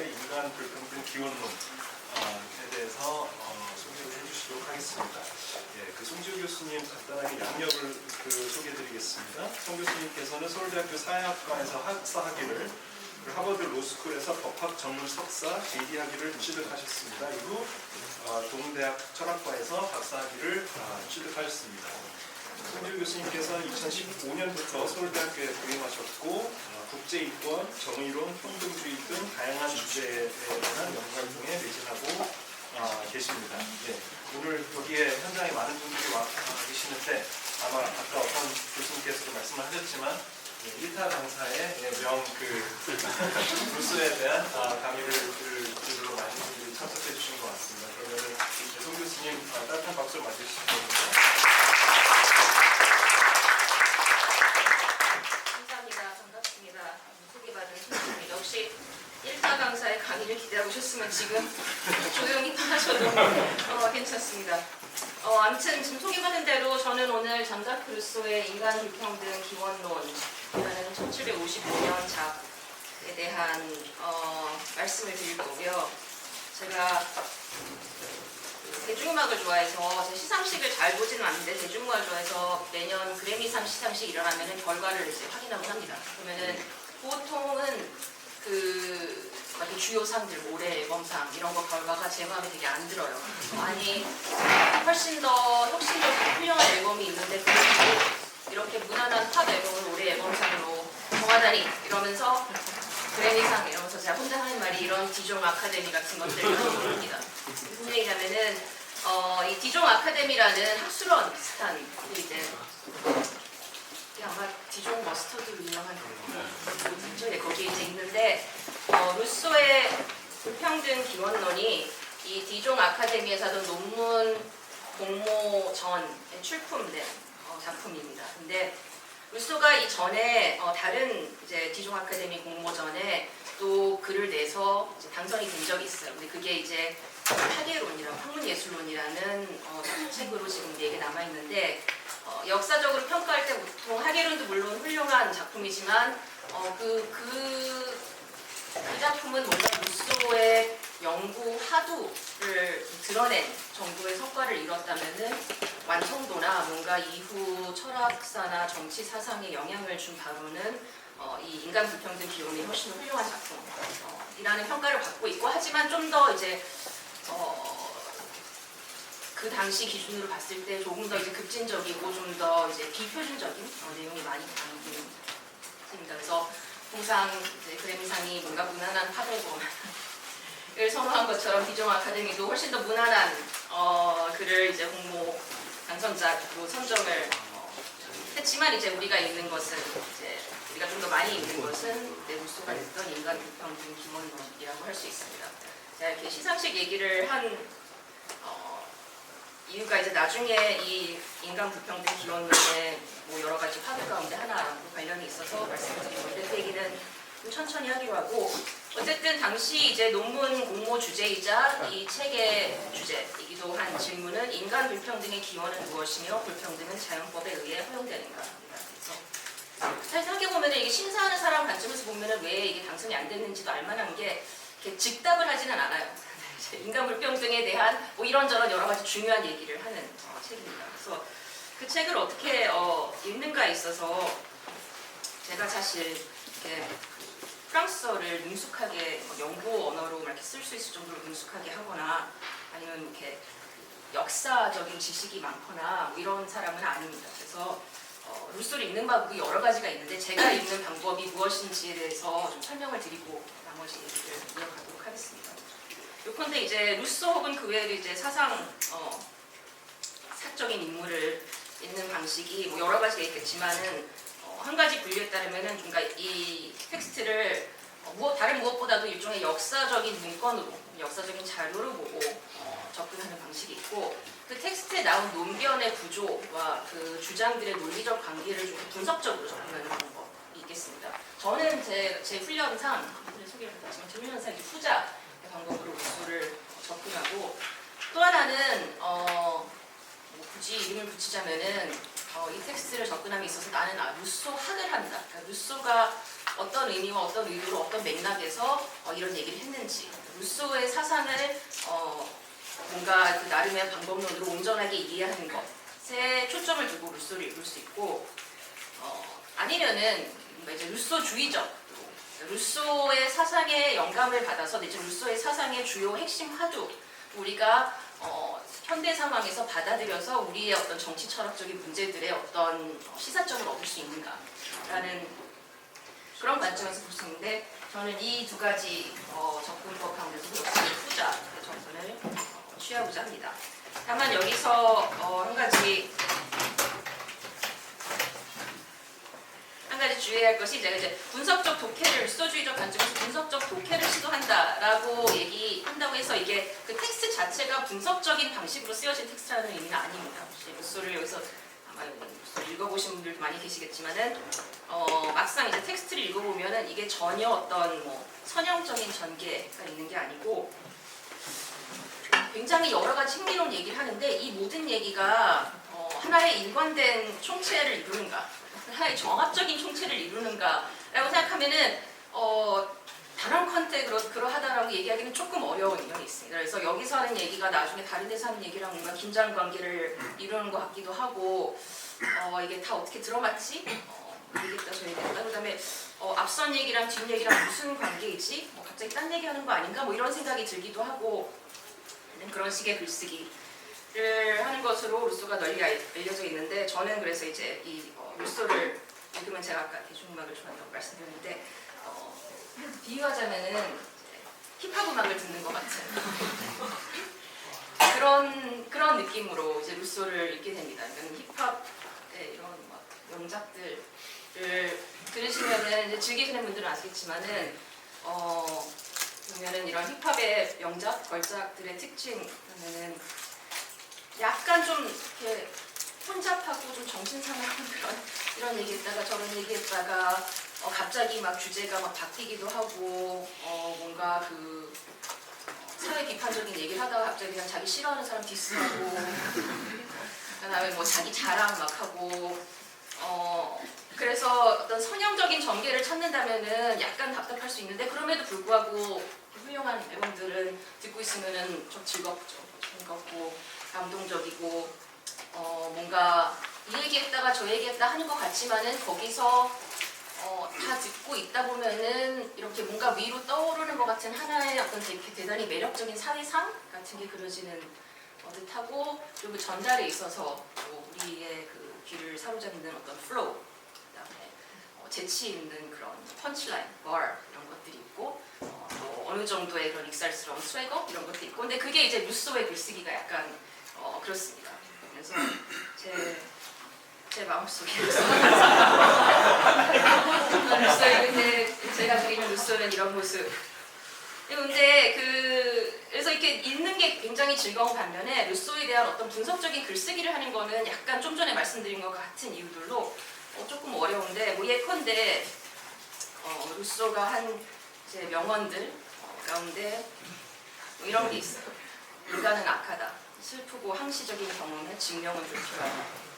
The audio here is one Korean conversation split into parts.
루소의 인간 불평등 기원론에 대해서 소개를 해주시도록 하겠습니다. 예, 송지우 교수님 간단하게 양력을 소개해드리겠습니다. 송 교수님께서는 서울대학교 사회학과에서 학사 학위를, 하버드 로스쿨에서 법학 전문 석사 JD 학위를 취득하셨습니다. 이후 동대학 철학과에서 박사 학위를 취득하셨습니다. 송지우 교수님께서는 2015년부터 서울대학교에 부임하셨고 국제이권, 정의론, 평등주의 등 다양한 주제에 관한 연구활동에 매진하고 계십니다. 네, 오늘 여기에 현장에 많은 분들이 와 계시는데 아마 아까 어떤 교수님께서도 말씀을 하셨지만 1타 강사의 루소에 대한 강의를 주제로 많은 분들이 참석해 주신 것 같습니다. 그러면 송 교수님 따뜻한 박수를 맞으시기 바랍니다. 혹시 1타 강사의 강의를 기대하고 오셨으면 지금 조용히 하셔도 괜찮습니다. 아무튼 지금 소개받은 대로 저는 오늘 잠자크 루소의 인간 불평등 기원론이라는 1755년 작에 대한 말씀을 드릴 거고요. 제가 대중음악을 좋아해서 제 시상식을 잘 보지는 않는데 대중음악을 좋아해서 매년 그래미상 시상식 일어나면 결과를 이제 확인하고 합니다. 그러면은 보통은 주요 상들, 올해 앨범상 이런 거 결과가 제 마음에 되게 안 들어요. 아니 훨씬 더 혁신적이고 훌륭한 앨범이 있는데 그래도 이렇게 무난한 팝 앨범을 올해 앨범상으로 정하다니 이러면서 그래미상 이러면서 제가 혼자 하는 말이 이런 디종 아카데미 같은 것들을 합니다. 무슨 얘기냐면은 이 디종 아카데미라는 학술원 비슷한 이제 아마 디종 머스터드로 유명한 네, 거기에 이제 있는데 루소의 불평등 기원론이 이 디종 아카데미에서 하던 논문 공모 전에 출품된 작품입니다. 근데 루소가 이 전에 다른 이제 디종 아카데미 공모 전에 또 글을 내서 이제 당선이 된 적이 있어요. 근데 그게 이제 학예론이라고 학문예술론이라는 책으로 지금 4개 남아 있는데. 역사적으로 평가할 때 보통 학예론도 물론 훌륭한 작품이지만 그 작품은 뭔가 루소의 연구 하두를 드러낸 정도의 성과를 이뤘다면은 완성도나 뭔가 이후 철학사나 정치 사상에 영향을 준 바로는 이 인간 불평등 기원이 훨씬 훌륭한 작품이라는 평가를 받고 있고 하지만 좀 더 이제 그 당시 기준으로 봤을 때 조금 더 이제 급진적이고 좀 더 이제 비표준적인 내용이 많이 담긴 있습니다. 그래서 통상 이제 그래미상이 뭔가 무난한 팝 앨범을 선호한 것처럼 디종 아카데미도 훨씬 더 무난한 글을 이제 공모 당선자로 선정을 했지만 이제 우리가 읽는 것은 이제 우리가 좀 더 많이 읽는 것은 루소가 냈던 인간 불평등 기원론이라고 할 수 있습니다. 제가 이렇게 시상식 얘기를 한 이유가 이제 나중에 이 인간 불평등 기원론의 뭐 여러 가지 파괴 가운데 하나랑 관련이 있어서 말씀드린 건데 그 얘기는 좀 천천히 하기로 하고 어쨌든 당시 이제 논문 공모 주제이자 이 책의 주제이기도 한 질문은 인간 불평등의 기원은 무엇이며 불평등은 자연법에 의해 허용되는가입니다. 그래서 사실 생각해보면 이게 심사하는 사람 관점에서 보면 왜 이게 당선이 안 됐는지도 알만한 게 이렇게 즉답을 하지는 않아요. 인간 불평등에 대한 뭐 이런저런 여러 가지 중요한 얘기를 하는 책입니다. 그래서 그 책을 어떻게 읽는가에 있어서 제가 사실 이렇게 프랑스어를 능숙하게 영구 언어로 이렇게 쓸 수 있을 정도로 능숙하게 하거나 아니면 이렇게 역사적인 지식이 많거나 뭐 이런 사람은 아닙니다. 그래서 루소를 읽는 방법이 여러 가지가 있는데 제가 읽는 방법이 무엇인지에 대해서 좀 설명을 드리고 나머지 얘기를 이어가도록 하겠습니다. 요컨대 이제 루소 혹은 그 외에도 이제 사적인 인물을 읽는 방식이 뭐 여러 가지가 있겠지만은 한 가지 분류에 따르면은 그러니까 이 텍스트를 다른 무엇보다도 일종의 역사적인 문건으로, 역사적인 자료로 보고 접근하는 방식이 있고 그 텍스트에 나온 논변의 구조와 그 주장들의 논리적 관계를 좀 분석적으로 접근하는 방법이 있겠습니다. 저는 제 훈련상 소개를 했지만 제 훈련상 후자 방법으로 루소를 접근하고 또 하나는 굳이 이름을 붙이자면은 이 텍스트를 접근함에 있어서 나는 루소 학을 한다. 그러니까 루소가 어떤 의미와 어떤 의도로 어떤 맥락에서 이런 얘기를 했는지 루소의 사상을 뭔가 그 나름의 방법론으로 온전하게 이해하는 것에 초점을 두고 루소를 읽을 수 있고 아니면은 이제 루소주의적 루소의 사상에 영감을 받아서 내지 루소의 사상의 주요 핵심 화두 우리가 현대 상황에서 받아들여서 우리의 어떤 정치 철학적인 문제들의 어떤 시사점을 얻을 수 있는가라는 그런 관점에서 볼 수 있는데 저는 이 두 가지 접근법 가운데서 역시 후자 접근을 취하고자 합니다. 다만 여기서 한 가지 주의해야 할 것이 제가 이제 분석적 독해를 루소주의적 관점에서 분석적 독해를 시도한다라고 얘기한다고 해서 이게 그 텍스트 자체가 분석적인 방식으로 쓰여진 텍스트라는 의미는 아닙니다. 루소를 여기서 아마 루소를 읽어보신 분들도 많이 계시겠지만은 막상 이제 텍스트를 읽어보면은 이게 전혀 어떤 뭐 선형적인 전개가 있는 게 아니고 굉장히 여러 가지 흥미로운 얘기를 하는데 이 모든 얘기가 하나의 일관된 총체를 이루는가? 하나의 정합적인 총체를 이루는가라고 생각하면은 단언컨대 그러하다라고 얘기하기는 조금 어려운 면이 있습니다. 그래서 여기서 하는 얘기가 나중에 다른 데서 하는 얘기랑 뭔가 긴장 관계를 이루는 것 같기도 하고 이게 다 어떻게 들어맞지? 얘기했다 저 얘기했다. 그다음에 앞선 얘기랑 뒷 얘기랑 무슨 관계이지? 갑자기 딴 얘기하는 거 아닌가? 뭐 이런 생각이 들기도 하고 그런 식의 글쓰기를 하는 것으로 루소가 널리 알려져 있는데 저는 그래서 이제 이 루소를 읽으면 제가 아까 대중음악을 좋아한다고 말씀드렸는데 비유하자면은 힙합 음악을 듣는 것 같은 그런 느낌으로 이제 루소를 읽게 됩니다. 그러니까 힙합의 이런 막 명작들을 들으시면은 이제 즐기시는 분들은 아시겠지만은 보면은 이런 힙합의 명작 걸작들의 특징은 약간 좀 이렇게 혼잡하고 좀 정신사나운 이런 얘기했다가 저런 얘기했다가 갑자기 막 주제가 막 바뀌기도 하고 뭔가 그 사회 비판적인 얘기를 하다가 갑자기 그냥 자기 싫어하는 사람 디스하고 그다음에 뭐 자기 자랑 막 하고 그래서 어떤 선형적인 전개를 찾는다면은 약간 답답할 수 있는데 그럼에도 불구하고 훌륭한 앨범들은 듣고 있으면은 좀 즐겁고 감동적이고 뭔가 이 얘기했다가 저 얘기했다 하는 것 같지만은 거기서 다 듣고 있다 보면은 이렇게 뭔가 위로 떠오르는 것 같은 하나의 어떤 대단히 매력적인 사회상 같은 게 그려지는 듯하고 그리고 전달에 있어서 우리의 그 귀를 사로잡는 어떤 플로우 그다음에 재치 있는 그런 펀치라인, bar 이런 것들이 있고 또 어느 정도의 그런 익살스러운 스웨거 이런 것도 있고 근데 그게 이제 루소의 글쓰기가 약간 그렇습니다. 그래서 제 마음속에 루소의 제가 그리는 루소는 이런 모습. 근데 그래서 이렇게 읽는 게 굉장히 즐거운 반면에 루소에 대한 어떤 분석적인 글쓰기를 하는 거는 약간 좀 전에 말씀드린 것 같은 이유들로 조금 어려운데 뭐 예컨대 루소가 한 이제 명언들 가운데 뭐 이런 게 있어요. 인간은 악하다. 슬프고 항시적인 경험에 증명은 불필요하다.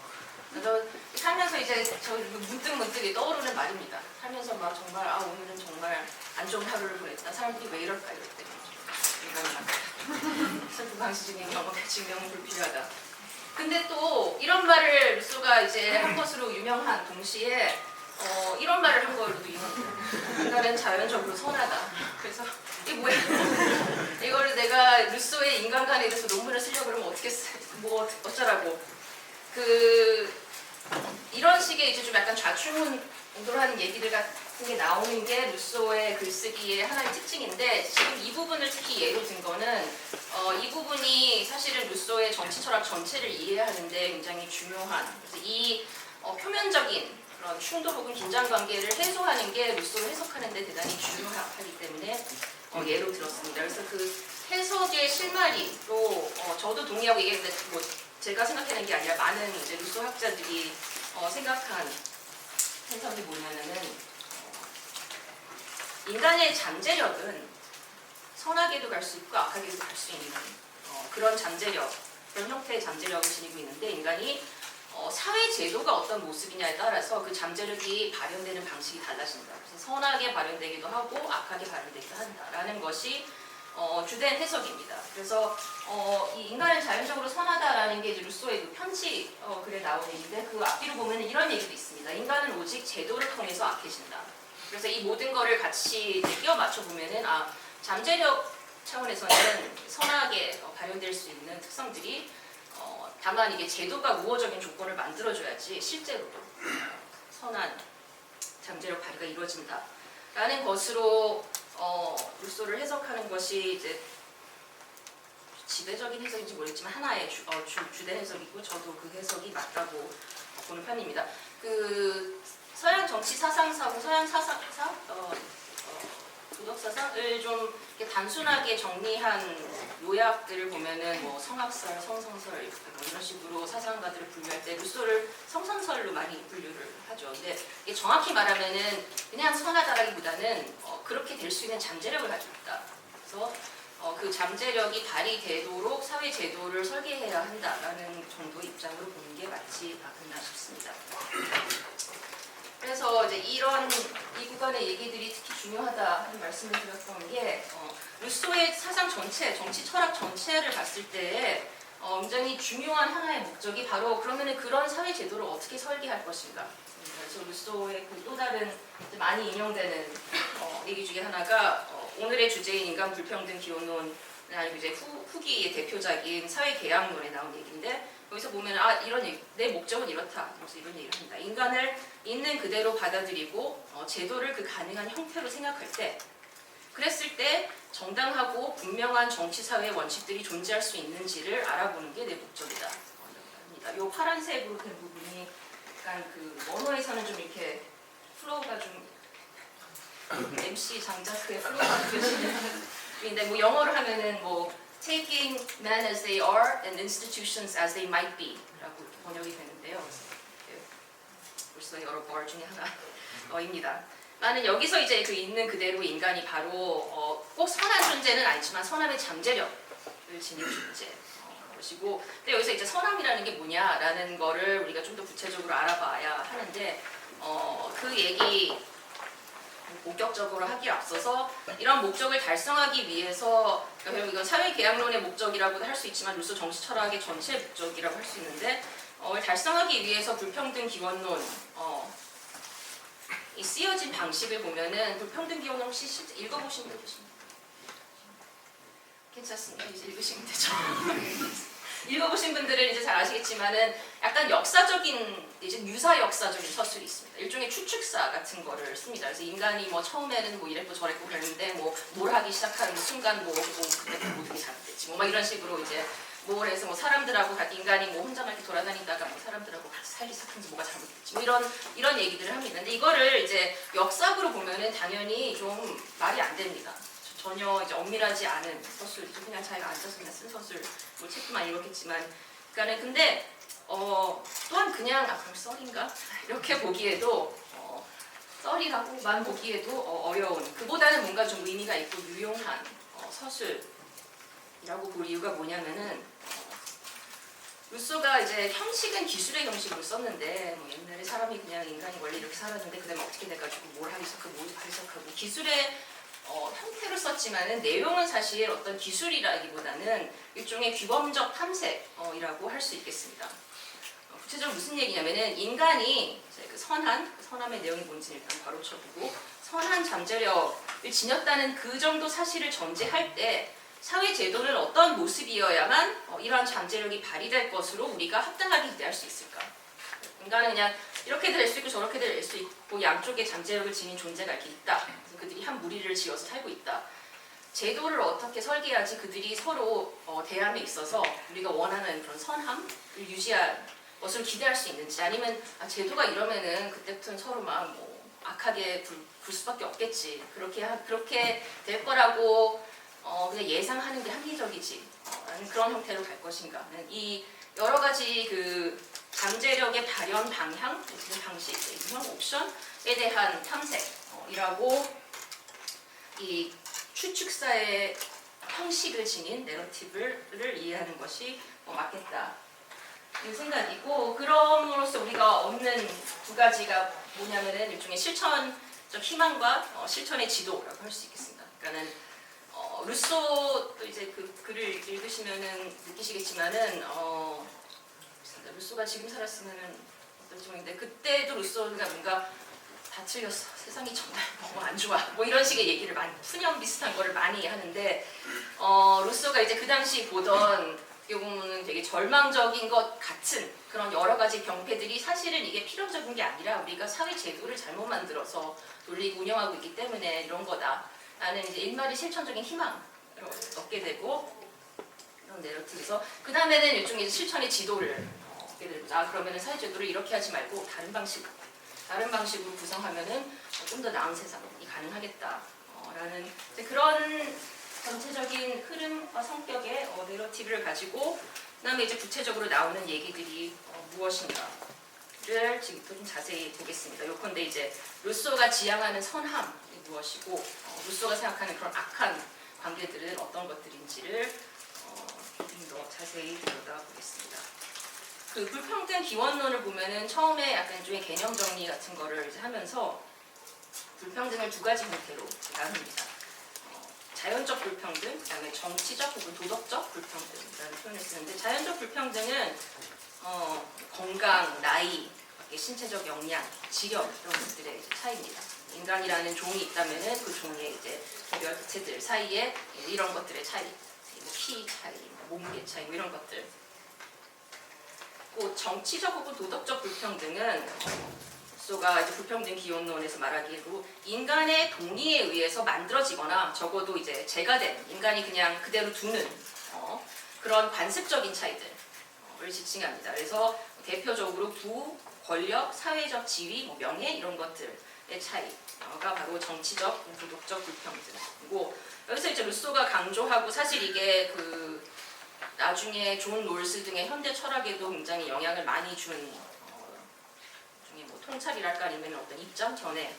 그래서 살면서 이제 저 문득 떠오르는 말입니다. 살면서 막 정말 오늘은 정말 안 좋은 하루를 보냈다. 사람들이 왜 이럴까 이럴 때 인간은 악하다. 슬프고 항시적인 경험에 증명은 불필요하다. 근데 또 이런 말을 루소가 이제 한 것으로 유명한 동시에 이런 말을 한 걸로도 유명해요. 인간은 자연적으로 선하다. 그래서 이게 뭐야? 이거를 내가 루소의 인간관에 대해서 논문을 쓰려고 그러면 어떻게 뭐 어쩌라고? 이런 식의 이제 좀 약간 좌충우돌하는 얘기들 같은 게 나오는 게 루소의 글쓰기의 하나의 특징인데 지금 이 부분을 특히 예로 든 거는 이 부분이 사실은 루소의 정치 철학 전체를 이해하는데 굉장히 중요한 그래서 이 표면적인 그런 충돌 혹은 긴장 관계를 해소하는 게 루소를 해석하는 데 대단히 중요하기 때문에 예로 들었습니다. 그래서 그 해석의 실마리로 저도 동의하고 이게 뭐 제가 생각하는 게 아니라 많은 이제 루소 학자들이 생각한 해석이 뭐냐면은 인간의 잠재력은 선하게도 갈 수 있고 악하게도 갈 수 있는 그런 잠재력, 그런 형태의 잠재력을 지니고 있는데 인간이 사회 제도가 어떤 모습이냐에 따라서 그 잠재력이 발현되는 방식이 달라진다. 그래서 선하게 발현되기도 하고 악하게 발현되기도 한다라는 것이 주된 해석입니다. 그래서 이 인간은 자연적으로 선하다라는 게 이제 루소의 그 편지 글에 나온 얘기인데 그 앞뒤로 보면 이런 얘기도 있습니다. 인간은 오직 제도를 통해서 악해진다. 그래서 이 모든 거를 같이 이제 끼워 맞춰 보면은 잠재력 차원에서는 선하게 발현될 수 있는 특성들이 다만 이게 제도가 우호적인 조건을 만들어줘야지 실제로도 선한 잠재력 발휘가 이루어진다라는 것으로 루소를 해석하는 것이 이제 지배적인 해석인지 모르겠지만 하나의 주된 해석이고 저도 그 해석이 맞다고 보는 편입니다. 그 서양 정치 사상사고 서양 사상사 도덕 사상을 좀 이렇게 단순하게 정리한 요약들을 보면은 뭐 성악설, 성선설 뭐 이런 식으로 사상가들을 분류할 때 루소를 성선설로 많이 분류를 하죠. 근데 이게 정확히 말하면은 그냥 선하다라기보다는 그렇게 될 수 있는 잠재력을 가지고 있다. 그래서 그 잠재력이 발휘되도록 사회 제도를 설계해야 한다라는 정도의 입장으로 보는 게 맞지 않나 싶습니다. 그래서 이제 이 구간의 얘기들이 특히 중요하다 하는 말씀을 드렸던 게 루소의 사상 전체, 정치 철학 전체를 봤을 때 굉장히 중요한 하나의 목적이 바로 그러면은 그런 사회 제도를 어떻게 설계할 것인가. 그래서 루소의 그 또 다른 많이 인용되는 얘기 중에 하나가 오늘의 주제인 인간 불평등 기원론 아니면 이제 후기의 대표작인 사회계약론에 나온 얘기인데 여기서 보면 이런 얘기, 내 목적은 이렇다. 그래서 이런 얘기를 합니다. 인간을 있는 그대로 받아들이고 제도를 그 가능한 형태로 생각할 때 그랬을 때 정당하고 분명한 정치사회의 원칙들이 존재할 수 있는지를 알아보는 게 내 목적이다. 합니다. 요 파란색으로 된 부분이 약간 그 원어에서는 좀 이렇게 플로우가 좀 MC 장자크의 플로우가 느껴지는 근데 뭐 영어로 하면은 뭐 taking men as they are and institutions as they might be 라고 번역이 되는데요. 벌써 여러 말 중에 하나입니다. 나는 여기서 이제 그 있는 그대로 인간이 바로 꼭 선한 존재는 아니지만 선함의 잠재력을 지닌 존재 것이고 근데 여기서 이제 선함이라는 게 뭐냐라는 거를 우리가 좀 더 구체적으로 알아봐야 하는데 그 얘기 본격적으로 하기에 앞서서 이런 목적을 달성하기 위해서 그러니까 이건 사회계약론의 목적이라고도 할 수 있지만 루소 정치철학의 전체 목적이라고 할 수 있는데 달성하기 위해서 불평등 기원론 이 쓰여진 방식을 보면은 불평등 기원론 혹시 읽어보신 분 계십니까? 괜찮습니다. 이제 읽으시면 되죠. 읽어보신 분들은 이제 잘 아시겠지만은 약간 역사적인 이제 유사 역사적인 서술이 있습니다. 일종의 추측사 같은 거를 씁니다. 그래서 인간이 뭐 처음에는 뭐 이랬고 저랬고 그랬는데 뭐 뭘 하기 시작하는 순간 뭐 그때 모든 게 잘못됐지 뭐 막 이런 식으로 이제 뭘 해서 뭐 사람들하고 인간이 뭐 혼자만 이렇게 돌아다니다가 뭐 사람들하고 같이 살기 시작한지 뭐가 잘못됐지 뭐 이런 얘기들을 합니다. 근데 이거를 이제 역사적으로 보면은 당연히 좀 말이 안 됩니다. 전혀 이제 엄밀하지 않은 서술이죠. 그냥 자기가 앉아서 그냥 쓴 서술, 뭐 책도만 읽었겠지만, 그러니까는 근데 또한 그냥 그럼 썰인가 이렇게 보기에도 썰이라고만 보기에도 어려운. 그보다는 뭔가 좀 의미가 있고 유용한 서술이라고 볼 이유가 뭐냐면은 루소가 이제 형식은 기술의 형식으로 썼는데 뭐 옛날에 사람이 그냥 인간이 원래 이렇게 살았는데 그다음에 어떻게 돼가지고 뭘 하기 시작하고 뭘 하기 시작하고 기술의 형태로 썼지만은 내용은 사실 어떤 기술이라기보다는 일종의 규범적 탐색이라고 할 수 있겠습니다. 구체적으로 무슨 얘기냐면은 인간이 그 선함의 내용이 뭔지 일단 바로 쳐보고 선한 잠재력을 지녔다는 그 정도 사실을 전제할 때 사회 제도는 어떤 모습이어야만 이러한 잠재력이 발휘될 것으로 우리가 합당하게 기대할 수 있을까? 인간은 그냥 이렇게 될 수 있고 저렇게 될 수 있고 양쪽에 잠재력을 지닌 존재가 이렇게 있다. 그래서 그들이 한 무리를 지어서 살고 있다. 제도를 어떻게 설계해야지 그들이 서로 대함에 있어서 우리가 원하는 그런 선함을 유지할 것을 기대할 수 있는지 아니면 제도가 이러면은 그때부터는 서로 막 뭐 악하게 굴 수밖에 없겠지. 그렇게 될 거라고 그냥 예상하는 게 합리적이지. 라는 그런 형태로 갈 것인가. 이 여러 가지 그 잠재력의 발현 방향, 방식, 유형 옵션에 대한 탐색이라고 이 추측사의 형식을 지닌 내러티브를 이해하는 것이 맞겠다. 생각이고 그럼으로써 우리가 얻는 두 가지가 뭐냐면은 일종의 실천적 희망과 실천의 지도라고 할 수 있겠습니다. 그러니까는 루소도 이제 그 글을 읽으시면은 느끼시겠지만은 루소가 지금 살았으면은 어떨지 모르겠는데 그때도 루소가 뭔가 다 틀렸어. 세상이 정말 너무 안 좋아. 뭐 이런 식의 얘기를 많이 푸념 비슷한 거를 많이 하는데 루소가 이제 그 당시 보던 어떻게 보면 되게 절망적인 것 같은 그런 여러 가지 병폐들이 사실은 이게 필연적인 게 아니라 우리가 사회 제도를 잘못 만들어서 돌리고 운영하고 있기 때문에 이런 거다. 라는 이제 일말의 실천적인 희망을 얻게 되고 이런 내러티브에서 그 다음에는 일종의 실천의 지도를 얻게 되고 그러면은 사회 제도를 이렇게 하지 말고 다른 방식으로 구성하면은 좀 더 나은 세상이 가능하겠다라는 그런 전체적인 흐름과 성격의 내러티브를 가지고 그다음에 이제 구체적으로 나오는 얘기들이 무엇인가를 지금부터 좀 자세히 보겠습니다. 요컨대 이제 루소가 지향하는 선함이 무엇이고 루소가 생각하는 그런 악한 관계들은 어떤 것들인지를 좀 더 자세히 들여다보겠습니다. 그 불평등 기원론을 보면은 처음에 약간 일종의 개념 정리 같은 거를 이제 하면서 불평등을 두 가지 형태로 나눕니다. 자연적 불평등, 그다음에 정치적 혹은 도덕적 불평등이라는 표현을 쓰는데 자연적 불평등은 건강, 나이, 신체적 역량, 지력 이런 것들의 이제 차이입니다. 인간이라는 종이 있다면은 그 종의 이제 개별 개체들 사이에 이런 것들의 차이, 키 차이, 몸무게 차이 뭐 이런 것들. 그 정치적 혹은 도덕적 불평등은 루소가 이제 불평등 기원론에서 말하기로 인간의 동의에 의해서 만들어지거나 적어도 이제 제가된 인간이 그냥 그대로 두는 그런 관습적인 차이들을 지칭합니다. 그래서 대표적으로 부, 권력, 사회적 지위, 뭐 명예 이런 것들의 차이가 바로 정치적, 도덕적 불평등이고 여기서 이제 루소가 강조하고 사실 이게 그 나중에 존 롤스 등의 현대 철학에도 굉장히 영향을 많이 준 중에 뭐 통찰이랄까 아니면 어떤 입장 견해.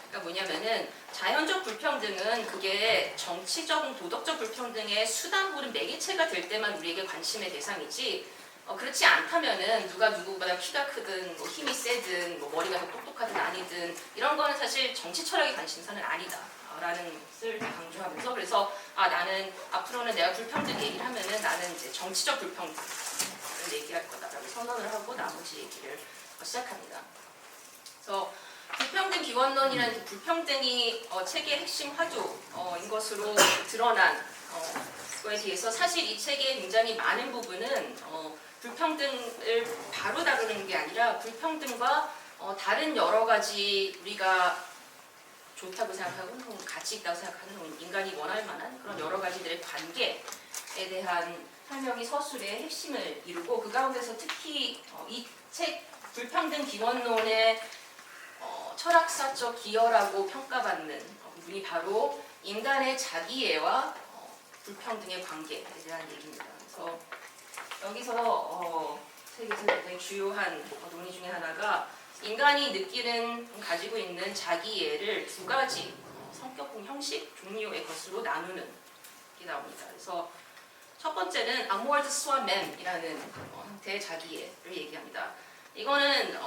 그러니까 뭐냐면은 자연적 불평등은 그게 정치적, 도덕적 불평등의 수단 혹은 매개체가 될 때만 우리에게 관심의 대상이지. 그렇지 않다면은 누가 누구보다 키가 크든 뭐 힘이 세든 뭐 머리가 더 똑똑하든 아니든 이런 거는 사실 정치 철학의 관심사는 아니다. 라는 것을 강조하면서 그래서 나는 앞으로는 내가 불평등 얘기를 하면은 나는 이제 정치적 불평등을 얘기할 거다라고 선언을 하고 나머지 얘기를 시작합니다. 그래서 불평등 기원론이라는 불평등이 책의 핵심 화두인 것으로 드러난 거에 대해서 사실 이 책의 굉장히 많은 부분은 불평등을 바로 다루는 게 아니라 불평등과 다른 여러 가지 우리가 좋다고 생각하고 가치 있다고 생각하는 인간이 원할 만한 그런 여러 가지들의 관계에 대한 설명이 서술의 핵심을 이루고 그 가운데서 특히 이 책 불평등 기원론의 철학사적 기여라고 평가받는 부분이 바로 인간의 자기애와 불평등의 관계에 대한 얘기입니다. 그래서 여기서 책에서 굉장히 주요한 논의 중에 하나가 인간이 가지고 있는 자기애를 두 가지 성격공 형식, 종류의 것으로 나누는 게 나옵니다. 그래서 첫 번째는 amorous swamp이라는 형태의 자기애를 얘기합니다. 이거는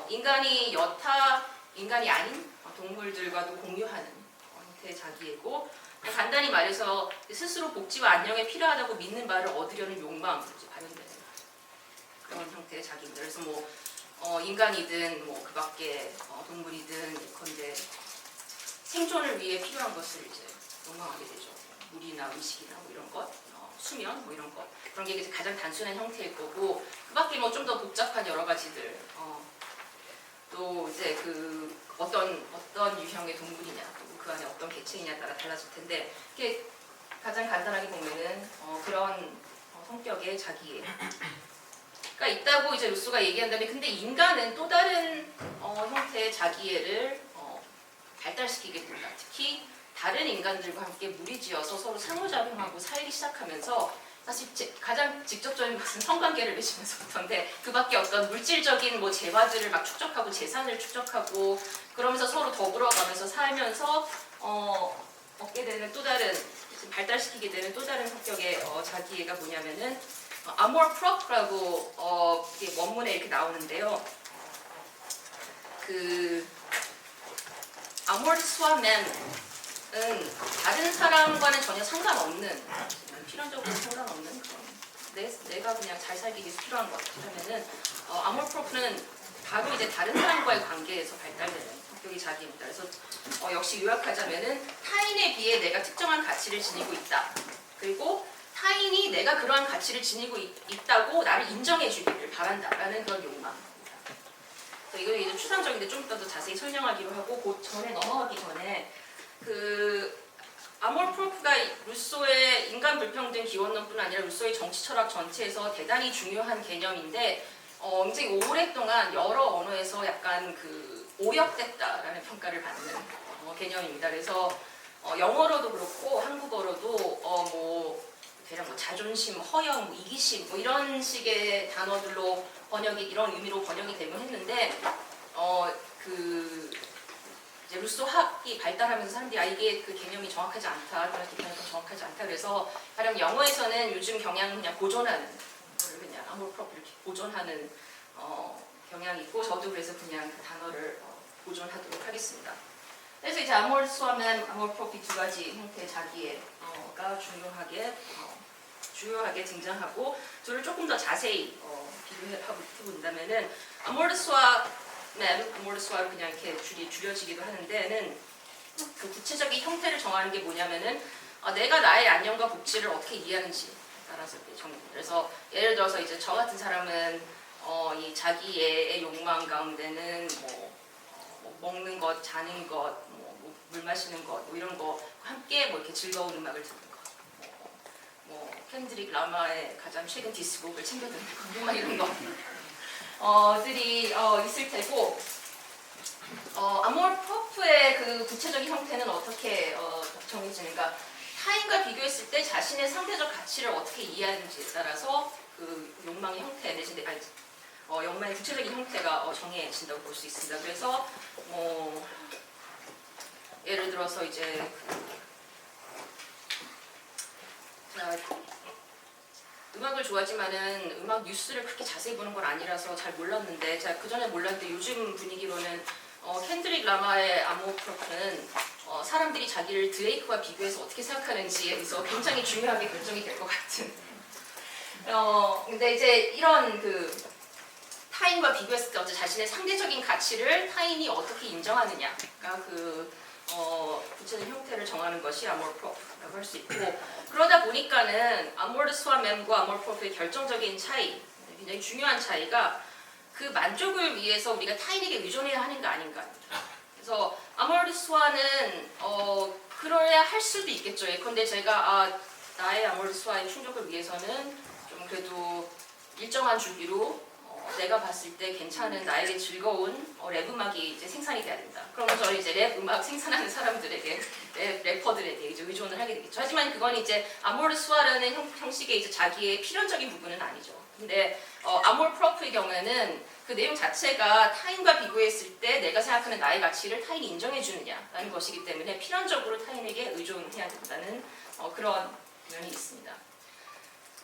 인간이 여타 인간이 아닌 동물들과도 공유하는 형태의 자기애고 간단히 말해서 스스로 복지와 안녕에 필요하다고 믿는 바를 얻으려는 욕망으로 발현되는 그런 형태의 자기입니다. 그래서 뭐 인간이든 뭐 그밖에 동물이든 예컨대 생존을 위해 필요한 것을 이제 욕망하게 되죠. 물이나 음식이나 뭐 이런 것, 수면 뭐 이런 것 그런 게 가장 단순한 형태일 거고 그밖에 뭐 좀 더 복잡한 여러 가지들 또 이제 그 어떤 유형의 동물이냐 또 그 안에 어떤 개체이냐에 따라 달라질 텐데 이게 가장 간단하게 보면은 그런 성격의 자기애가 있다고 이제 루소가 얘기한다면 근데 인간은 또 다른 형태의 자기애를 발달시키게 된다. 특히 다른 인간들과 함께 무리지어서 서로 상호작용하고 살기 시작하면서 사실 가장 직접적인 것은 성관계를 맺으면서부터인데 그밖에 어떤 물질적인 뭐 재화들을 막 축적하고 재산을 축적하고 그러면서 서로 더불어가면서 살면서 얻게 되는 또 다른 발달시키게 되는 또 다른 성격의 자기애가 뭐냐면은 amor prop라고 이게 원문에 이렇게 나오는데요. 그 amor suave는 다른 사람과는 전혀 상관없는, 필연적으로 상관없는 그런 내가 그냥 잘 살기 위해서 필요한 것 그러면은 amor prop는 바로 이제 다른 사람과의 관계에서 발달되는 성격이 자기입니다. 그래서 역시 요약하자면은 타인에 비해 내가 특정한 가치를 지니고 있다. 그리고 타인이 내가 그러한 가치를 지니고 있다고 나를 인정해 주기를 바란다라는 그런 욕망입니다. 이거 이제 추상적인데 좀 더 자세히 설명하기로 하고 그 전에 넘어가기 전에 그 아몰 프로프가 루소의 인간 불평등 기원론뿐 아니라 루소의 정치 철학 전체에서 대단히 중요한 개념인데 굉장히 오랫동안 여러 언어에서 약간 그 오역됐다라는 평가를 받는 개념입니다. 그래서 영어로도 그렇고 한국어로도 뭐 대략 뭐 자존심, 허영, 뭐 이기심 뭐 이런 식의 단어들로 이런 의미로 번역이 되곤 했는데 그 이제 루소 학이 발달하면서 사람들이 이게 그 개념이 정확하지 않다, 그런 개념이 정확하지 않다. 그래서 가령 영어에서는 요즘 경향은 그냥 보존하는, 그냥 아몰 프로프 이렇게 보존하는 경향이 있고 저도 그래서 그냥 그 단어를 보존하도록 하겠습니다. 그래서 이제 아몰 수하면 아몰 프로프 두 가지 형태의 자기애가 주요하게 등장하고 둘을 조금 더 자세히 비교해 본다면은 아몰르스와 아몰르스와 그냥 이렇게 줄여지기도 하는데는 그 구체적인 형태를 정하는 게 뭐냐면은 내가 나의 안녕과 복지를 어떻게 이해하는지 따라서 정립. 그래서 예를 들어서 이제 저 같은 사람은 이 자기의 욕망 가운데는 뭐 먹는 것, 자는 것, 물 마시는 것, 뭐 이런 거 함께 뭐 이렇게 즐거운 음악을 듣는 것, 뭐 켄드릭 라마의 가장 최근 디스곡을 챙겨 듣는 것, 뭐 이런 것들이 있을 테고, 아몰 프로프의 그 구체적인 형태는 어떻게 정해지는가? 타인과 비교했을 때 자신의 상대적 가치를 어떻게 이해하는지에 따라서 그 욕망의 형태 내지 욕망의 구체적인 형태가 정해진다고 볼 수 있습니다. 그래서 예를 들어서 이제 음악을 좋아하지만은 음악 뉴스를 그렇게 자세히 보는 건 아니라서 잘 몰랐는데 제가 그 전에 몰랐는데 요즘 분위기로는 켄드릭 라마의 아몰 프로프는 사람들이 자기를 드레이크와 비교해서 어떻게 생각하는지에 대해서 굉장히 중요하게 결정이 될 것 같은. 근데 이제 이런 그 타인과 비교했을 때 자신의 상대적인 가치를 타인이 어떻게 인정하느냐가 그 구체적인 형태를 정하는 것이 아몰 프로프라고 할 수 있고, 그러다 보니까는 아몰르스와 맴과 아몰 프로프의 결정적인 차이, 굉장히 중요한 차이가 그 만족을 위해서 우리가 타인에게 의존해야 하는 거 아닌가. 그래서 아몰르스와는 그래야 할 수도 있겠죠. 예컨대 제가 나의 아몰르스와의 충족을 위해서는 좀 그래도 일정한 주기로 내가 봤을 때 괜찮은 나에게 즐거운 랩 음악이 이제 생산이 돼야 된다. 그러면 저는 이제 랩 음악 생산하는 사람들에게 래퍼들에게 이제 의존을 하게 되겠죠. 하지만 그건 이제 아몰르스와라는 형식의 이제 자기의 필연적인 부분은 아니죠. 근데 아몰 프로프의 경우에는 그 내용 자체가 타인과 비교했을 때 내가 생각하는 나의 가치를 타인이 인정해 주느냐라는 것이기 때문에 필연적으로 타인에게 의존해야 된다는 그런 면이 있습니다.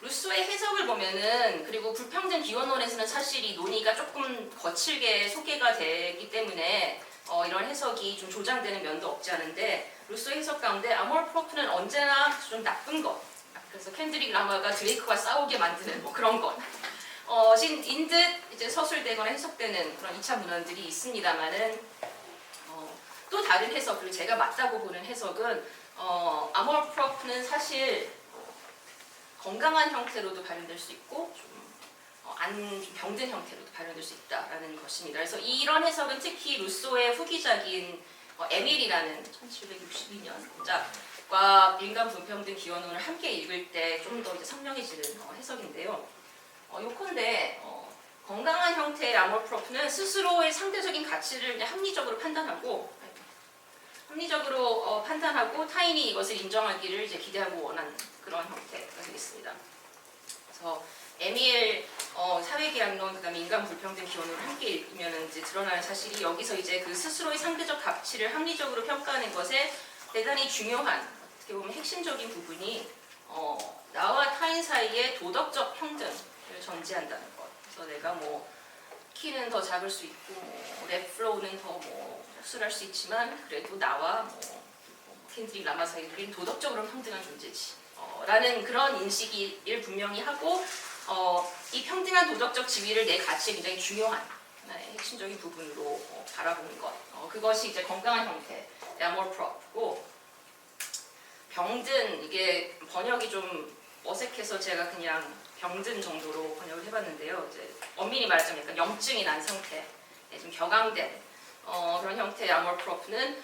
루소의 해석을 보면은, 그리고 불평등 기원론에서는 사실 이 논의가 조금 거칠게 소개가 되기 때문에 이런 해석이 좀 조장되는 면도 없지 않은데, 루소의 해석 가운데 아몰 프로프는 언제나 좀 나쁜 것, 그래서 켄드릭 라마가 드레이크와 싸우게 만드는 뭐 그런 것 인 듯 이제 서술되거나 해석되는 그런 2차 문헌들이 있습니다만은 또 다른 해석, 그리고 제가 맞다고 보는 해석은 아몰 프로프는 사실 건강한 형태로도 발현될 수 있고 좀 병든 형태로도 발현될 수 있다라는 것입니다. 그래서 이런 해석은 특히 루소의 후기작인 에밀이라는 1762년작과 인간 불평등 기원론을 함께 읽을 때 좀 더 이제 선명해지는 해석인데요. 요컨대 건강한 형태의 아몰 프로프는 스스로의 상대적인 가치를 그냥 합리적으로 판단하고 타인이 이것을 인정하기를 이제 기대하고 원하는 그런 형태가 되겠습니다. 그래서 에밀 사회계약론, 그다음에 인간 불평등 기원론을 함께 읽으면 이제 드러나는 사실이, 여기서 이제 그 스스로의 상대적 가치를 합리적으로 평가하는 것에 대단히 중요한, 어떻게 보면 핵심적인 부분이 나와 타인 사이의 도덕적 평등, 걸 전제한다는 것. 그래서 내가 뭐 키는 더 작을 수 있고 랩 플로우는 더 뭐 흡수할 수 있지만 그래도 나와 뭐 켄드릭 라마 사이에 우리는 도덕적으로 평등한 존재지. 라는 그런 인식을 분명히 하고 이 평등한 도덕적 지위를 내 가치에 굉장히 중요한 하나의 핵심적인 부분으로 바라보는 것. 그것이 이제 건강한 형태, amour propre고 병든 이게 번역이 좀 어색해서 제가 그냥 병든 정도로 번역을 해봤는데요. 이제 엄밀히 말하자면 약간 염증이 난 상태, 좀 격앙된 그런 형태의 amour propre는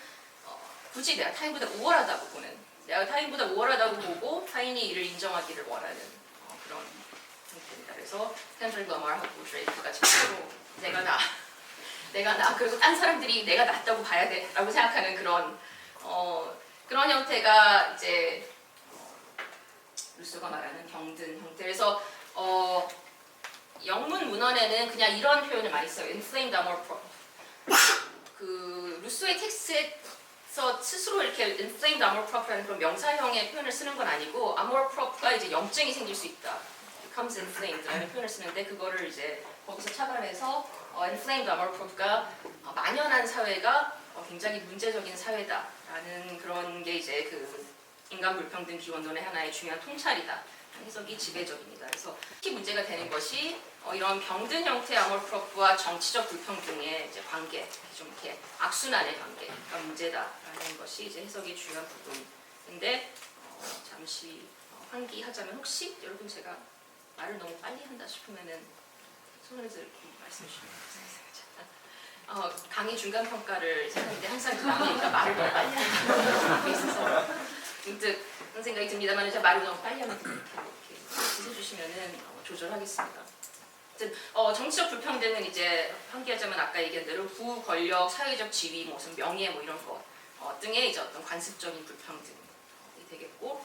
굳이 내가 타인보다 우월하다고 보는, 내가 타인보다 우월하다고 보고 타인이 이를 인정하기를 원하는 그런 형태입니다. 그래서 켄드릭 라마하고 드레이크가 스스로 내가 나 그리고 딴 사람들이 내가 낫다고 봐야 돼라고 생각하는 그런 형태가 이제 루소가 말하는 병든 형태. 그래서 영문 문헌에는 그냥 이런 표현을 많이 써요. inflamed amour propre. 그 루소의 텍스트에서 스스로 이렇게 inflamed amour propre라는 그런 명사형의 표현을 쓰는 건 아니고 amour propre가 이제 염증이 생길 수 있다. becomes inflamed라는 표현을 쓰는데 그거를 이제 거기서 차감해서 inflamed amour propre가 만연한 사회가 굉장히 문제적인 사회다라는 그런 게 이제 그 인간 불평등 기원론의 하나의 중요한 통찰이다. 해석이 지배적입니다. 그래서 특히 문제가 되는 것이 이런 병든 형태의 amour propre와 정치적 불평등의 이제 관계, 좀 이렇게 악순환의 관계가 문제다라는 것이 이제 해석이 중요한 부분인데 잠시 환기하자면 혹시 여러분 제가 말을 너무 빨리 한다 싶으면은 손을 들고 말씀해 주시면 강의 중간 평가를 생각하는데 항상 그 강의니까 말을 너무 빨리 하는 게 있어서 문득 그런 생각이 듭니다만 제가 말을 너무 빨리 하면 이렇게 해주시면은 조절하겠습니다. 정치적 불평등은 이제 환기하자면 아까 얘기한 대로 부권력, 사회적 지위, 무슨 명예 뭐 이런 것 등의 이제 어떤 관습적인 불평등이 되겠고.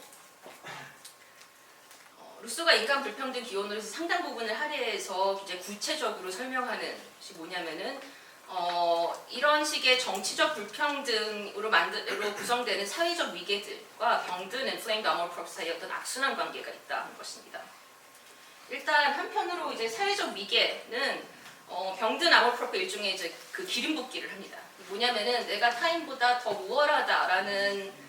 루소가 인간 불평등 기원론에서 상당 부분을 할애해서 이제 구체적으로 설명하는 것이 뭐냐면은 이런 식의 정치적 불평등으로 구성되는 사회적 위계들과 병든 inflamed amour propre 사이에 어떤 악순환 관계가 있다는 것입니다. 일단 한편으로 이제 사회적 위계는 병든 amour propre 일종의 이제 그 기름 붓기를 합니다. 뭐냐면은 내가 타인보다 더 우월하다라는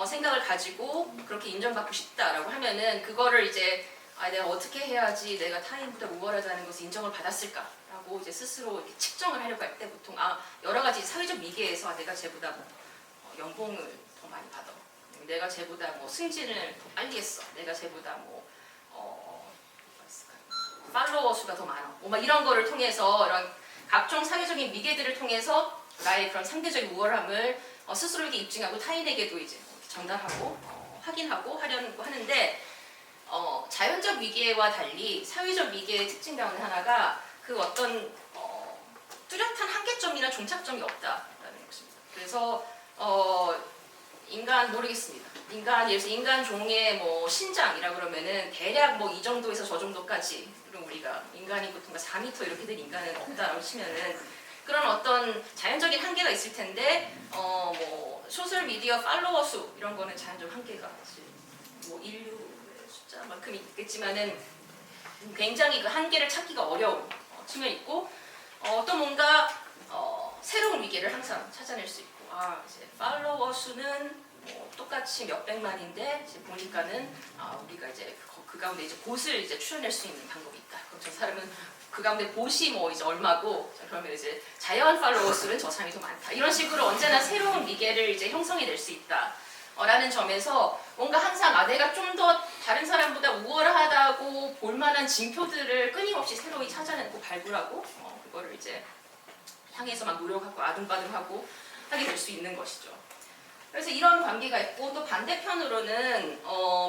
생각을 가지고 그렇게 인정받고 싶다라고 하면은 그거를 이제 내가 어떻게 해야지 내가 타인보다 우월하다는 것을 인정을 받았을까라고 이제 스스로 이렇게 측정을 하려고 할 때 보통 여러 가지 사회적 위계에서 내가 쟤보다 뭐 연봉을 더 많이 받아, 내가 쟤보다 뭐 승진을 더 빨리 했어, 내가 쟤보다 뭐 팔로워 수가 더 많아, 뭐 막 이런 거를 통해서 이런 각종 사회적인 위계들을 통해서 나의 그런 상대적인 우월함을 스스로에게 입증하고 타인에게도 이제 전달하고 확인하고 하려고 하는데 자연적 위계와 달리 사회적 위계의 특징 가운데 하나가 그 어떤 뚜렷한 한계점이나 종착점이 없다라는 것입니다. 그래서 인간 모르겠습니다. 예를 들어서 인간 종의 뭐 신장이라 그러면은 대략 뭐 이 정도에서 저 정도까지, 그럼 우리가 인간이 보통 4m 이렇게 된 인간은 없다라고 치면은 그런 어떤 자연적인 한계가 있을 텐데 뭐 소셜 미디어 팔로워 수 이런 거는 자연적 한계가 뭐 인류의 숫자만큼 있겠지만은 굉장히 그 한계를 찾기가 어려운 측면이 있고 또 뭔가 새로운 위계를 항상 찾아낼 수 있고 이제 팔로워 수는 뭐 똑같이 몇백만인데 이제 보니까는 우리가 이제 그 가운데 이제 봇을 이제 추려낼 수 있는 방법이 있다. 그럼 저 사람은 그 가운데 봇이 뭐 이제 얼마고 그러면 이제 자연 팔로워 수는 저 사람이 더 많다. 이런 식으로 언제나 새로운 위계를 이제 형성해낼 수 있다. 라는 점에서 뭔가 항상 내가 좀 더 다른 사람보다 우월하다고 볼만한 징표들을 끊임없이 새로이 찾아내고 발굴하고 그거를 이제 향해서 막 노력하고 아둥바둥하고 하게 될 수 있는 것이죠. 그래서 이런 관계가 있고 또 반대편으로는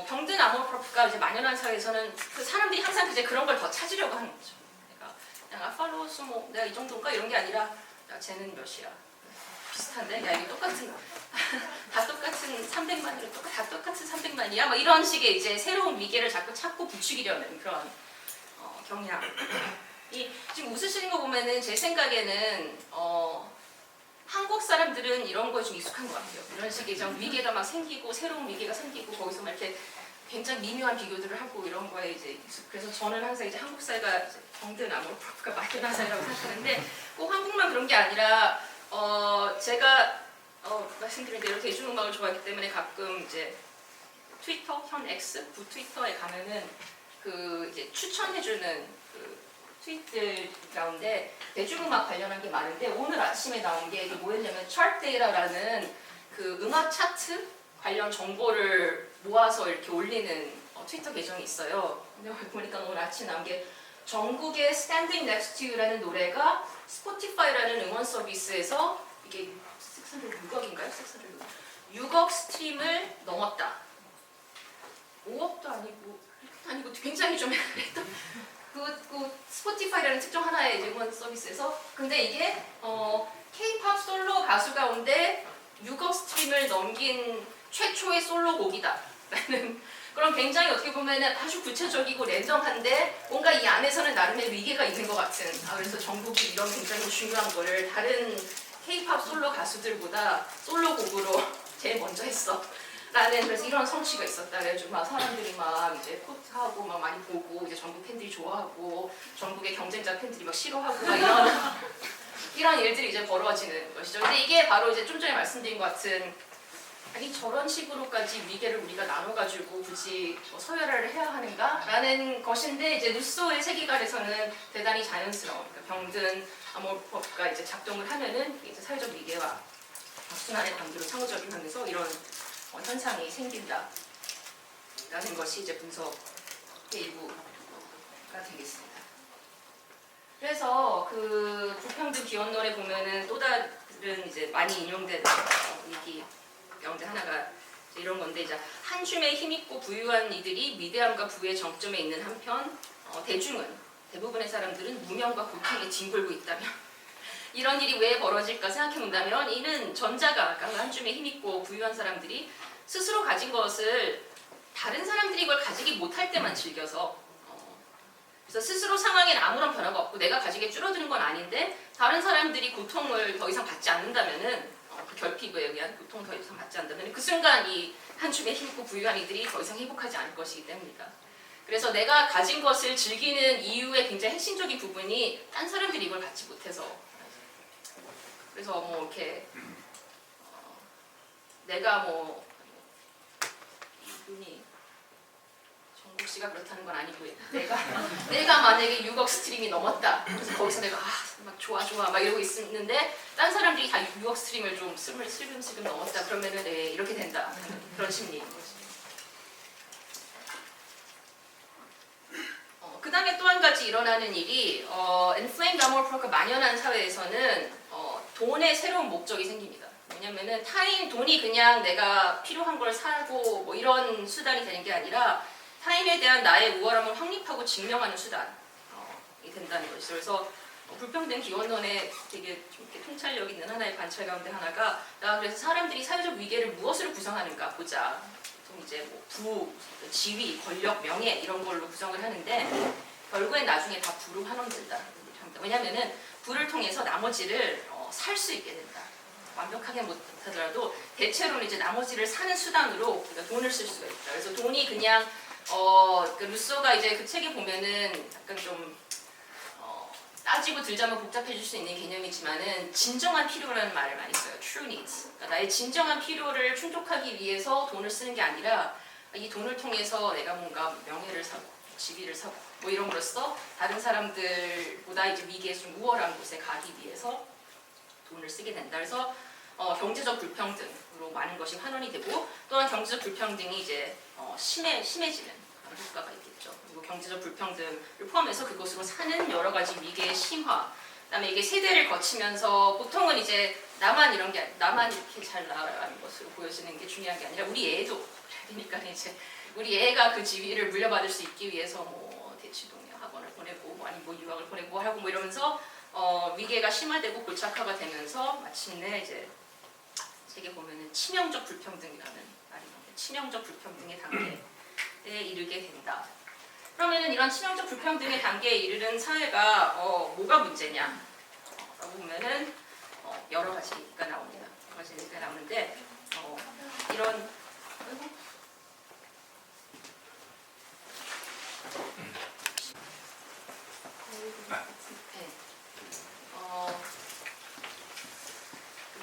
병든 amour propre가 이제 만연한 사회에서는 그 사람들이 항상 이제 그런 걸 더 찾으려고 하는 거죠. 그러니까 팔로워 수 뭐 내가 이 정도인가 이런 게 아니라 야 쟤는 몇이야. 비슷한데? 야 이게 다 똑같은 300만이래. 다 똑같은 300만이야? 뭐 이런 식의 이제 새로운 위계를 자꾸 찾고 부추기려는 그런 경향이 지금 웃으시는 거 보면은 제 생각에는 한국 사람들은 이런 거에 좀 익숙한 것 같아요. 이런 식의 좀 위계가 막 생기고 새로운 위계가 생기고 거기서 막 이렇게 굉장히 미묘한 비교들을 하고 이런 거에 이제 그래서 저는 항상 이제 한국 사회가 이제 병든 아모르프가 막연한 사회라고 생각하는데 꼭 한국만 그런 게 아니라 제가 말씀드린 대로 대중음악을 좋아하기 때문에 가끔 이제 트위터 현 X 부 트위터에 가면은 그 이제 추천해주는 그 트윗들 가운데 대중음악 관련한 게 많은데 오늘 아침에 나온 게 이게 뭐였냐면 차트데이라라는 그 음악 차트 관련 정보를 모아서 이렇게 올리는 트위터 계정이 있어요. 근데 보니까 오늘 아침에 나온 게 전국의 Standing Next to You라는 노래가 스포티파이라는 음원 서비스에서 이게 6억인가요? 6억 스트림을 넘었다. 5억도 아니고 굉장히 좀 했던 그 스포티파이라는 특정 하나의 이제 음원 서비스에서 근데 이게 K-팝 솔로 가수 가운데 6억 스트림을 넘긴 최초의 솔로곡이다 라는 그런 굉장히 어떻게 보면은 아주 구체적이고 랜덤한데 뭔가 이 안에서는 나름의 위계가 있는 것 같은 그래서 전국이 이런 굉장히 중요한 거를 다른 K-팝 솔로 가수들보다 솔로곡으로 제일 먼저 했어 라는 그래서 이런 성취가 있었다. 그래가지고 막 사람들이 막 이제 포트하고 막 많이 보고 이제 전국 팬들이 좋아하고 전국의 경쟁자 팬들이 막 싫어하고 막 이런 일들이 이제 벌어지는 것이죠. 근데 이게 바로 이제 좀 전에 말씀드린 것 같은 아니 저런 식으로까지 위계를 우리가 나눠가지고 굳이 서열화를 해야 하는가라는 것인데 이제 루소의 세계관에서는 대단히 자연스러운 그러니까 병든 아모르법가 이제 작동을 하면은 이제 사회적 위계와 순환의 관계로 창조적이면서 이런 현상이 생긴다라는 것이 이제 분석의 일부가 되겠습니다. 그래서 그 불평등 기원론에 보면은 또 다른 이제 많이 인용된 얘기 가운데 하나가 이런 건데 이제 한 줌에 힘있고 부유한 이들이 위대함과 부의 정점에 있는 한편 대중은 대부분의 사람들은 무명과 고통에 뒹굴고 있다면 이런 일이 왜 벌어질까 생각해 본다면 이는 전자가 그러니까 한 줌에 힘있고 부유한 사람들이 스스로 가진 것을 다른 사람들이 이걸 가지기 못할 때만 즐겨서 그래서 스스로 상황엔 아무런 변화가 없고 내가 가지게 줄어드는 건 아닌데 다른 사람들이 고통을 더 이상 받지 않는다면은 그 결핍에 의한 고통을 더 이상 받지 않는다면 그 순간 이 한 줌에 힘있고 부유한 이들이 더 이상 행복하지 않을 것이기 때문이다. 그래서 내가 가진 것을 즐기는 이유의 굉장히 핵심적인 부분이 딴 사람들이 이걸 갖지 못해서 그래서 뭐 이렇게 내가 뭐 이분이 정국 씨가 그렇다는 건 아니고요. 내가 만약에 6억 스트림이 넘었다. 그래서 거기서 내가 막 좋아 막 이러고 있는데 딴 사람들이 다 6억 스트림을 좀 슬금 넘었다. 그러면은 네, 이렇게 된다. 그런 심리인 거지. 그 다음에 또 한 가지 일어나는 일이 Inflamed Amour-Prop가 만연한 사회에서는 돈의 새로운 목적이 생깁니다. 왜냐면은 돈이 그냥 내가 필요한 걸 사고 뭐 이런 수단이 되는 게 아니라 타인에 대한 나의 우월함을 확립하고 증명하는 수단이 된다는 것이죠. 그래서 불평등 기원론의 되게 좀 이렇게 통찰력 있는 하나의 관찰 가운데 하나가 그래서 사람들이 사회적 위계를 무엇으로 구성하는가 보자. 보통 이제 뭐 부, 지위, 권력, 명예 이런 걸로 구성을 하는데 결국엔 나중에 다 부로 환원된다. 왜냐면은 부를 통해서 나머지를 살 수 있게 된다. 완벽하게 못하더라도 대체로는 이제 나머지를 사는 수단으로 우리가 돈을 쓸 수가 있다. 그래서 돈이 그냥 그 루소가 이제 그 책에 보면은 약간 좀 따지고 들자면 복잡해질 수 있는 개념이지만은 진정한 필요라는 말을 많이 써요. True needs. 그러니까 나의 진정한 필요를 충족하기 위해서 돈을 쓰는 게 아니라 이 돈을 통해서 내가 뭔가 명예를 사고 지위를 사고 뭐 이런 거로써 다른 사람들보다 이제 위계에 좀 우월한 곳에 가기 위해서 돈을 쓰게 된다. 그래서 경제적 불평등으로 많은 것이 환원이 되고 또한 경제적 불평등이 이제 심해지는 그런 효과가 있겠죠. 그리고 경제적 불평등을 포함해서 그것으로 사는 여러 가지 위계의 심화. 그다음에 이게 세대를 거치면서 보통은 이제 나만 이렇게 잘 나가는 것으로 보여지는 게 중요한 게 아니라 우리 애도 그러니까 이제 우리 애가 그 지위를 물려받을 수 있기 위해서 뭐 대치동에 학원을 보내고 뭐 아니 뭐 유학을 보내고 하고 뭐 이러면서 위계가 심화되고 고착화가 되면서 마침내 이제 책에 보면은 치명적 불평등이라는 말이 나오는데 치명적 불평등의 단계에 이르게 된다. 그러면은 이런 치명적 불평등의 단계에 이르는 사회가 뭐가 문제냐? 라고 보면은 여러 가지가 나옵니다. 여러 가지가 나오는데 이런 네.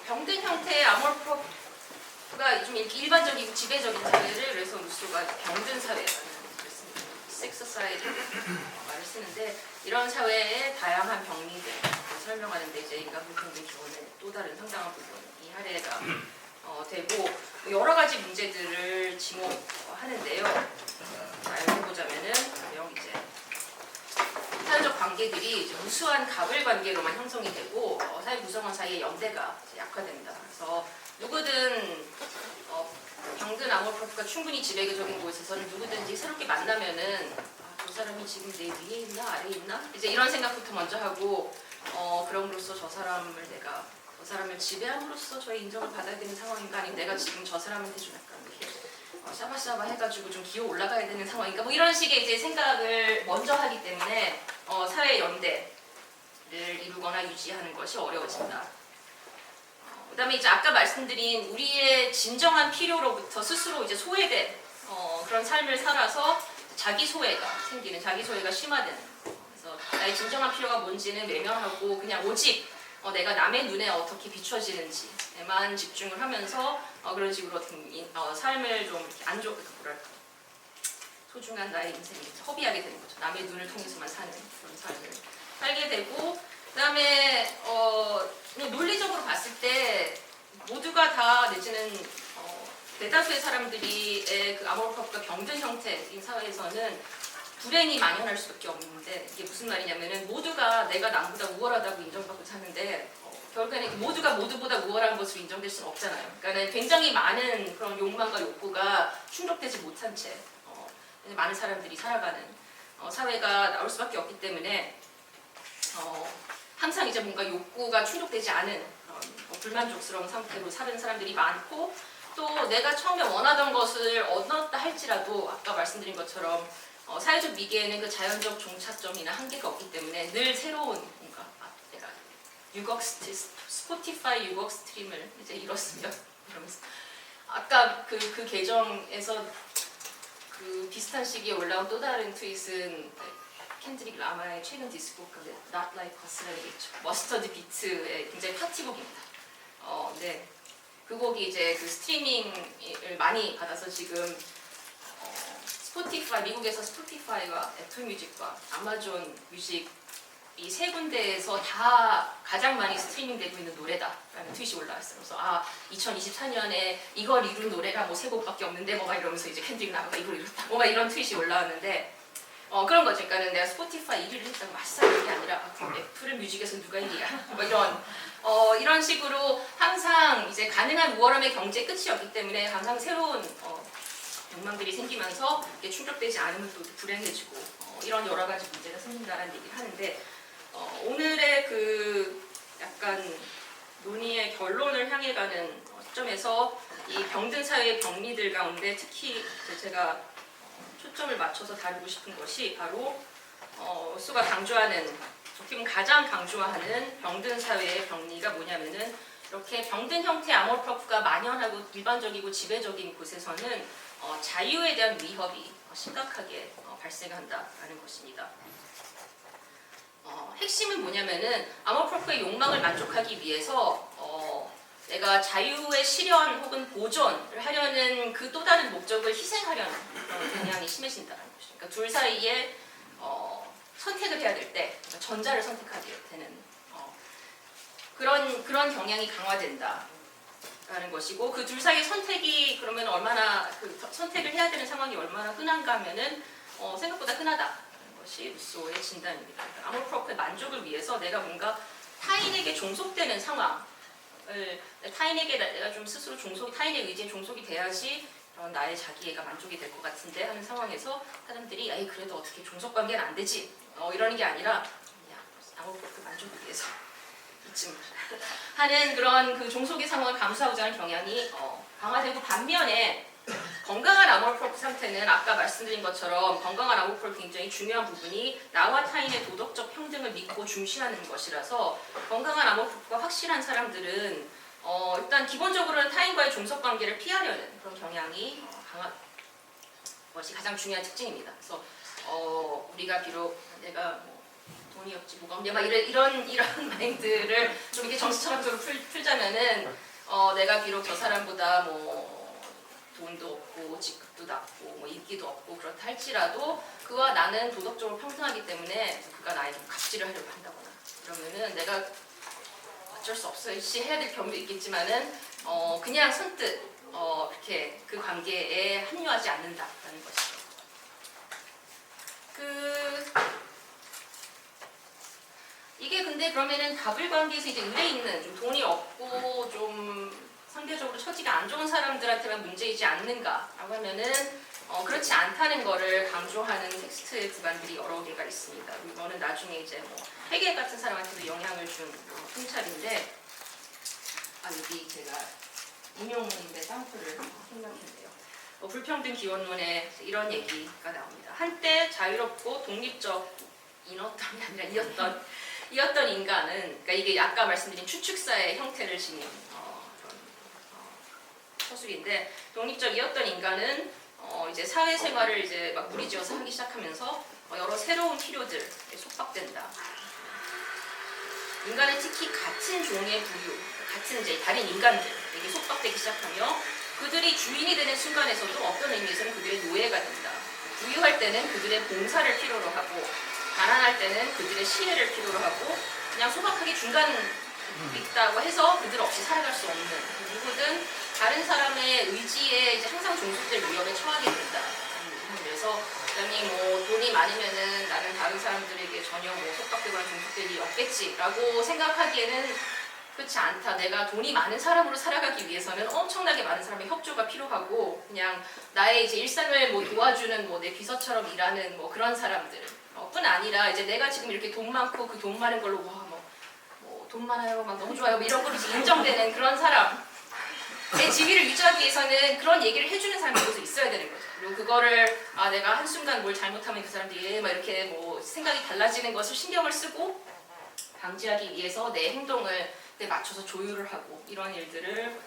병든 형태의 아몰프가 좀 이렇게 일반적이고 지배적인 사회를 그래서 루소가 병든 사회라는 말을 씁니다. 섹스 사이드 말을 쓰는데 이런 사회의 다양한 병리들 설명하는데 이제 인간 불평등 기원의 또 다른 상당한 부분이 할애가 되고 여러 가지 문제들을 지목하는데요. 자, 여기 보자면은 가령 이제 사회적 관계들이 이제 무수한 갑을 관계로만 형성이 되고 사회 구성원 사이의 연대가 이제 약화됩니다. 그래서 누구든 병든 아몰프가 충분히 지배적인 곳에서는 누구든지 새롭게 만나면은 저 사람이 지금 내 위에 있나 아래에 있나 이제 이런 생각부터 먼저 하고 그럼으로써 저 사람을 지배함으로써 저의 인정을 받아야 되는 상황인가 아니면 내가 지금 저 사람한테 좀 약간 이렇게 샤바샤바 해가지고 좀 기어 올라가야 되는 상황인가 뭐 이런 식의 이제 생각을 먼저 하기 때문에 사회 연대를 이루거나 유지하는 것이 어려워진다. 그다음에 이제 아까 말씀드린 우리의 진정한 필요로부터 스스로 이제 소외된 그런 삶을 살아서 자기 소외가 생기는 자기 소외가 심화되는. 그래서 나의 진정한 필요가 뭔지는 외면하고 그냥 오직 내가 남의 눈에 어떻게 비춰지는지에만 집중을 하면서 그런 식으로 삶을 좀 이렇게 안 좋게 뭐랄까 소중한 나의 인생을 허비하게 되는 거죠. 남의 눈을 통해서만 사는 그런 삶을 살게 되고 그다음에 논리적으로 봤을 때 모두가 다 내지는 대다수의 사람들이 그 아몰프가 병든 형태인 사회에서는 불행이 만연할 수밖에 없는데 이게 무슨 말이냐면은 모두가 내가 남보다 우월하다고 인정받고 사는데 결국에는 모두가 모두보다 우월한 것으로 인정될 수는 없잖아요. 그러니까 굉장히 많은 그런 욕망과 욕구가 충족되지 못한 채 많은 사람들이 살아가는 사회가 나올 수밖에 없기 때문에 항상 이제 뭔가 욕구가 충족되지 않은 불만족스러운 상태로 사는 사람들이 많고 또 내가 처음에 원하던 것을 얻었다 할지라도 아까 말씀드린 것처럼 사회적 미개에는 그 자연적 종착점이나 한계가 없기 때문에 늘 새로운 뭔가 내가 스포티파이 유곡 스트림을 이제 잃었으면 이러면서 아까 그 계정에서 그 비슷한 시기에 올라온 또 다른 트윗은 켄드릭 라마의 최근 디스코가 Not Like Us라는 게 있죠. 머스터드 비트의 굉장히 파티곡입니다. 네. 그 곡이 이제 그 스트리밍을 많이 받아서 지금 스포티파이, 미국에서 스포티파이와 애플 뮤직과 아마존 뮤직 이 세 군데에서 다 가장 많이 스트리밍되고 있는 노래다라는 트윗이 올라왔어요. 그래서 2024년에 이걸 이룬 노래가 뭐 세 곡밖에 없는데 뭐가 이러면서 이제 캔드릭 라마가 이걸 이뤘다. 뭐가 이런 트윗이 올라왔는데 그런 거죠. 그러니까 내가 스포티파이 1위를 했다고 마싸 이게 아니라 그럼 애플 뮤직에서 누가 1위야? 뭐 이런 식으로 항상 이제 가능한 우월함의 경제 끝이 없기 때문에 항상 새로운 욕망들이 생기면서 이게 충족되지 않으면 또 불행해지고 이런 여러 가지 문제가 생긴다라는 얘기를 하는데 오늘의 그 약간 논의의 결론을 향해 가는 시점에서 이 병든 사회의 병리들 가운데 특히 제가 초점을 맞춰서 다루고 싶은 것이 바로 수가 강조하는 어떻게 보면 가장 강조하는 병든 사회의 병리가 뭐냐면은 이렇게 병든 형태의 아몰프가 만연하고 일반적이고 지배적인 곳에서는 자유에 대한 위협이 심각하게 발생한다라는 것입니다. 핵심은 뭐냐면은 아몰프의 욕망을 만족하기 위해서 내가 자유의 실현 혹은 보존을 하려는 그 또 다른 목적을 희생하려는 경향이 심해진다는 것이죠. 그러니까 둘 사이에 선택을 해야 될 때 전자를 선택하게 되는 그런 경향이 강화된다라는 것이고 그 둘 사이의 선택이 그러면 얼마나 그 선택을 해야 되는 상황이 얼마나 흔한가 하면은 생각보다 흔하다는 것이 루소의 진단입니다. 그러니까 아몰프의 만족을 위해서 내가 뭔가 타인에게 종속되는 상황 타인에게 내가 좀 스스로 타인의 의지에 종속이 돼야지 나의 자기애가 만족이 될 것 같은데 하는 상황에서 사람들이 에이 그래도 어떻게 종속관계는 안 되지 이러는 게 아니라 아몰프 만족을 위해서 이쯤 하는 그런 그 종속의 상황을 감수하고자 하는 경향이 강화되고 반면에 건강한 아몰프 상태는 아까 말씀드린 것처럼 건강한 아몰프 굉장히 중요한 부분이 나와 타인의 도덕적 평등을 믿고 중시하는 것이라서 건강한 아몰프가 확실한 사람들은 일단 기본적으로는 타인과의 종속관계를 피하려는 그런 경향이 강한 것이 가장 중요한 특징입니다. 그래서 우리가 비록 내가 뭐 돈이 없지 뭐가 없냐 막 이런 마인드를 좀 이렇게 정치철학적으로 풀자면은 내가 비록 저 사람보다 뭐 돈도 없고 직급도 낮고 뭐 인기도 없고 그렇다 할지라도 그와 나는 도덕적으로 평등하기 때문에 그가 나의 좀 갑질을 하려고 한다거나 그러면은 내가 어쩔 수 없어 씨 해야 될 경우도 있겠지만은 그냥 선뜻 이렇게 그 관계에 합류하지 않는다라는 것이죠. 이게 근데 그러면은 갑을 관계에서 이제 의뢰 있는 좀 돈이 없고 좀 상대적으로 처지가 안 좋은 사람들한테만 문제이지 않는가라고 하면은 그렇지 않다는 거를 강조하는 텍스트의 구간들이 여러 개가 있습니다. 이거는 나중에 이제 뭐 헤겔 같은 사람한테도 영향을 준 통찰인데 여기 제가 인용문인데 쌍표를 생각했네요. 불평등 기원론에 이런 얘기가 나옵니다. 한때 자유롭고 독립적 인었던이 아니라 이었던 인간은, 그러니까 이게 아까 말씀드린 추측사의 형태를 지닌 그런 서술인데, 독립적이었던 인간은 이제 사회생활을 이제 막 무리지어서 하기 시작하면서 여러 새로운 필요들에 속박된다. 인간은 특히 같은 종의 부류, 같은 이제 다른 인간들에게 속박되기 시작하며 그들이 주인이 되는 순간에서도 어떤 의미에서는 그들의 노예가 된다. 부유할 때는 그들의 봉사를 필요로 하고 가난할 때는 그들의 시혜를 필요로 하고 그냥 소박하게 중간 있다고 해서 그들 없이 살아갈 수 없는 누구든 다른 사람의 의지에 이제 항상 종속될 위험에 처하게 된다. 그래서 남이 뭐 돈이 많으면은 나는 다른 사람들에게 전혀 뭐 속박되거나 종속될 일이 없겠지라고 생각하기에는 그렇지 않다. 내가 돈이 많은 사람으로 살아가기 위해서는 엄청나게 많은 사람의 협조가 필요하고 그냥 나의 이제 일상을 뭐 도와주는 뭐 내 비서처럼 일하는 뭐 그런 사람들 뿐 아니라 이제 내가 지금 이렇게 돈 많고 그 돈 많은 걸로 돈 많아요 막 너무 좋아요 뭐 이런 걸로 인정되는 그런 사람 내 지위를 유지하기 위해서는 그런 얘기를 해주는 사람이 계속 있어야 되는 거죠. 그리고 그거를 내가 한순간 뭘 잘못하면 그 사람들이 막 이렇게 뭐 생각이 달라지는 것을 신경을 쓰고 방지하기 위해서 내 행동을 맞춰서 조율을 하고 이런 일들을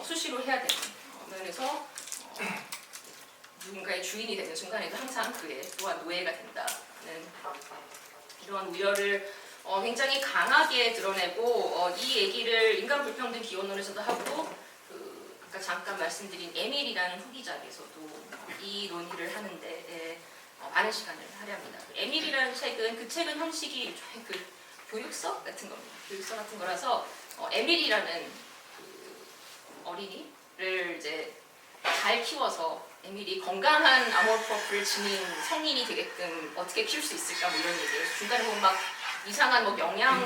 수시로 해야 되는 면에서 누군가의 주인이 되는 순간에도 항상 그의 또한 노예가 된다는 이러한 우려를 굉장히 강하게 드러내고 이 얘기를 인간 불평등 기원론에서도 하고 아까 잠깐 말씀드린 에밀이라는 후기작에서도 이 논의를 하는데 많은 시간을 할애합니다. 에밀이라는 책은 그 책은 형식이 일종의 그 교육서 같은 겁니다. 교육서 같은 거라서 에밀이라는 그 어린이를 이제 잘 키워서 에밀이 건강한 아모르퍼프를 지닌 성인이 되게끔 어떻게 키울 수 있을까 뭐 이런 얘기예요. 중간에 보면 막 이상한 뭐 영양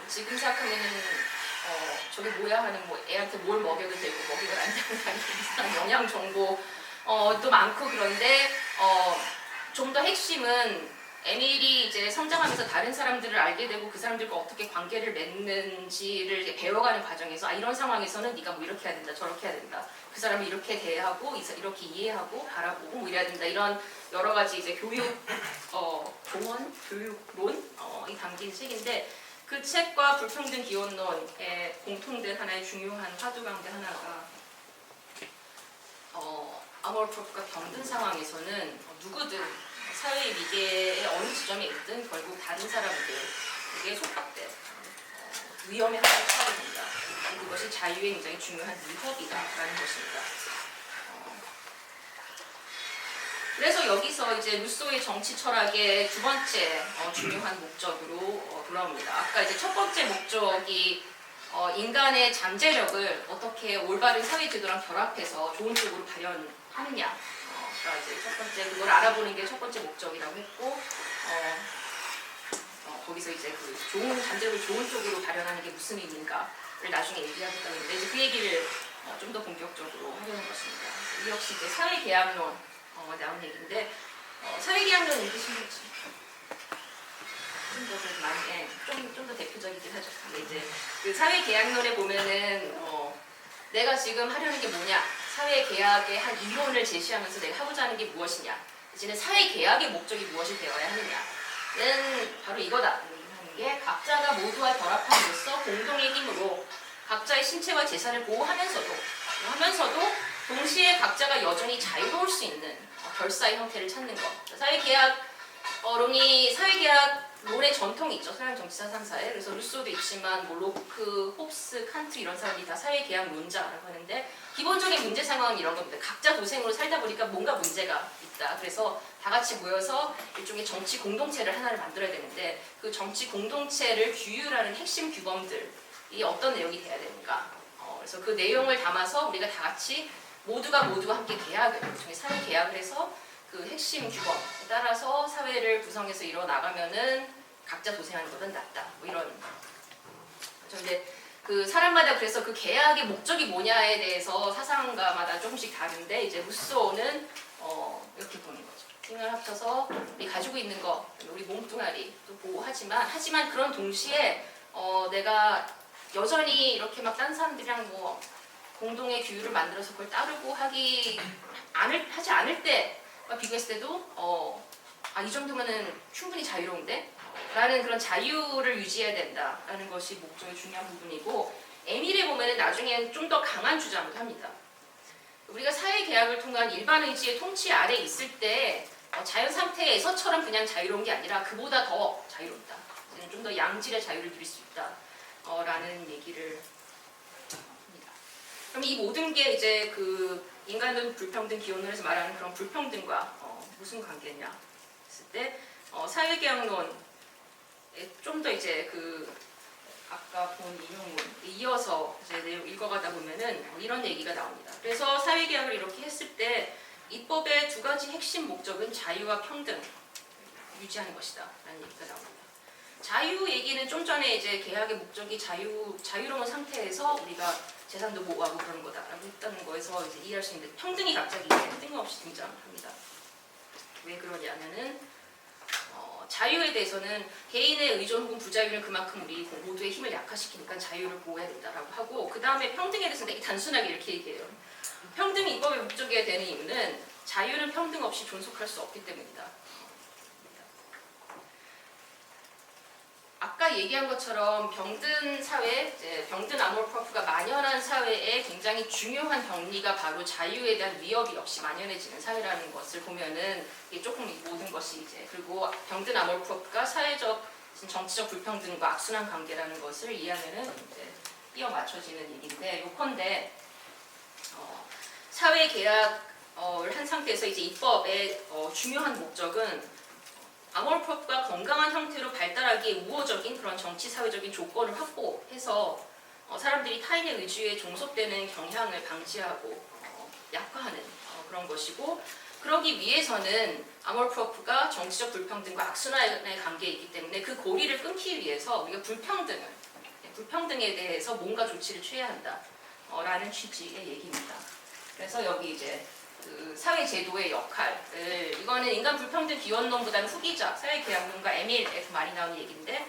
지금 생각하면은 저게 뭐야 하는 뭐 애한테 뭘 먹여도 되고 먹이가 안 되고 이상한 영양 정보 또 많고 그런데 좀 더 핵심은 에밀이 이제 성장하면서 다른 사람들을 알게 되고 그 사람들과 어떻게 관계를 맺는지를 이제 배워가는 과정에서 이런 상황에서는 네가 뭐 이렇게 해야 된다 저렇게 해야 된다 그 사람을 이렇게 대하고 이렇게 이해하고 바라보고 뭐 이래야 된다 이런 여러 가지 이제 교육 조언 교육론이 담긴 책인데 그 책과 불평등 기원론의 공통된 하나의 중요한 화두 가운데 하나가 아모르프가 병든 상황에서는 누구든 사회의 위계의 어느 지점에 있든 결국 다른 사람들에게 속박된 위험에 항상 처하게 된다. 그것이 자유의 굉장히 중요한 위협이다라는 것입니다. 그래서 여기서 이제 루소의 정치 철학의 두 번째 중요한 목적으로 돌아옵니다. 아까 이제 첫 번째 목적이 인간의 잠재력을 어떻게 올바른 사회 제도랑 결합해서 좋은 쪽으로 발현하느냐. 이제 첫 번째 그걸 알아보는 게 첫 번째 목적이라고 했고 거기서 이제 그 좋은 잠재력을 좋은 쪽으로 발현하는 게 무슨 의미인가를 나중에 얘기하겠다 했는데 이제 그 얘기를 좀 더 본격적으로 하려는 것입니다. 이 역시 이제 사회계약론 나온 얘기인데 사회계약론 읽으신 분 좀 더 대표적이긴 하죠. 근데 이제 그 사회계약론에 보면은 내가 지금 하려는 게 뭐냐, 사회계약의 한 이론을 제시하면서 내가 하고자 하는 게 무엇이냐, 이제는 사회계약의 목적이 무엇이 되어야 하느냐는 바로 이거다 하는 게 각자가 모두와 결합함으로써 공동의 힘으로 각자의 신체와 재산을 보호하면서도 동시에 각자가 여전히 자유로울 수 있는 결사의 형태를 찾는 것. 사회계약의 롱이 사회계약론의 전통이 있죠. 서양 정치사상사에. 그래서 루소도 있지만 뭐 로크, 홉스, 칸트 이런 사람들이 다 사회계약론자라고 하는데 기본적인 문제 상황은 이런 겁니다. 각자 도생으로 살다 보니까 뭔가 문제가 있다. 그래서 다 같이 모여서 일종의 정치 공동체를 하나를 만들어야 되는데 그 정치 공동체를 규율하는 핵심 규범들이 어떤 내용이 돼야 되는가. 그래서 그 내용을 담아서 우리가 다 같이 모두가 함께 계약을, 일종의 사회 계약을 해서 그 핵심 규범에 따라서 사회를 구성해서 이뤄 나가면은 각자 도생하는 것은 낫다. 뭐 이런. 근데 그 사람마다 그래서 그 계약의 목적이 뭐냐에 대해서 사상가마다 조금씩 다른데 이제 루소는 이렇게 보는 거죠. 힘을 합쳐서 우리 가지고 있는 거, 우리 몸뚱아리도 보호하지만 그런 동시에 내가 여전히 이렇게 막 딴 사람들이랑 뭐 공동의 규율을 만들어서 그걸 따르고 하지 않을 때 비교했을 때도 이 정도면은 충분히 자유로운데? 라는 그런 자유를 유지해야 된다라는 것이 목적의 중요한 부분이고 에밀에 보면은 나중엔 좀 더 강한 주장을 합니다. 우리가 사회계약을 통한 일반 의지의 통치 아래 있을 때 자연 상태에서처럼 그냥 자유로운 게 아니라 그보다 더 자유롭다. 좀 더 양질의 자유를 누릴 수 있다. 라는 얘기를 합니다. 그럼 이 모든 게 이제 그 인간은 불평등 기원론에서 말하는 그런 불평등과 무슨 관계냐 했을 때 사회계약론에 좀 더 이제 그 아까 본 인용문 이어서 이제 내용 읽어가다 보면은 이런 얘기가 나옵니다. 그래서 사회계약을 이렇게 했을 때 입법의 두 가지 핵심 목적은 자유와 평등 유지하는 것이다 라는 얘기가 나옵니다. 자유 얘기는 좀 전에 이제 계약의 목적이 자유로운 상태에서 우리가 재산도 모으고 그러는 거다라고 했다는 거에서 이제 이해할 수 있는데 평등이 갑자기 뜬금없이 등장합니다. 왜 그러냐면은 자유에 대해서는 개인의 의존 혹은 부자유는 그만큼 우리 모두의 힘을 약화시키니까 자유를 보호해야 된다라고 하고 그 다음에 평등에 대해서는 되게 단순하게 이렇게 얘기해요. 평등이 입법의 목적이 되는 이유는 자유는 평등 없이 존속할 수 없기 때문이다. 아까 얘기한 것처럼 병든 사회, 병든 아몰프가 만연한 사회에 굉장히 중요한 병리가 바로 자유에 대한 위협이 없이 만연해지는 사회라는 것을 보면은 이게 조금 모든 것이 이제 그리고 병든 아몰프가 사회적 정치적 불평등과 악순환 관계라는 것을 이해하면은 이제 끼어 맞춰지는 얘기인데 요컨대 사회 계약을 한 상태에서 이제 입법의 중요한 목적은 아몰프가 건강한 형태로 발달하기에 우호적인 그런 정치 사회적인 조건을 확보해서 사람들이 타인의 의지에 종속되는 경향을 방지하고 약화하는 그런 것이고 그러기 위해서는 아몰프가 정치적 불평등과 악순환의 관계에 있기 때문에 그 고리를 끊기 위해서 우리가 불평등에 대해서 뭔가 조치를 취해야 한다라는 취지의 얘기입니다. 그래서 여기 이제 그 사회제도의 역할을 이거는 인간 불평등 기원론보다는 후기자 사회계약론과 에밀에서 많이 나오는 얘기인데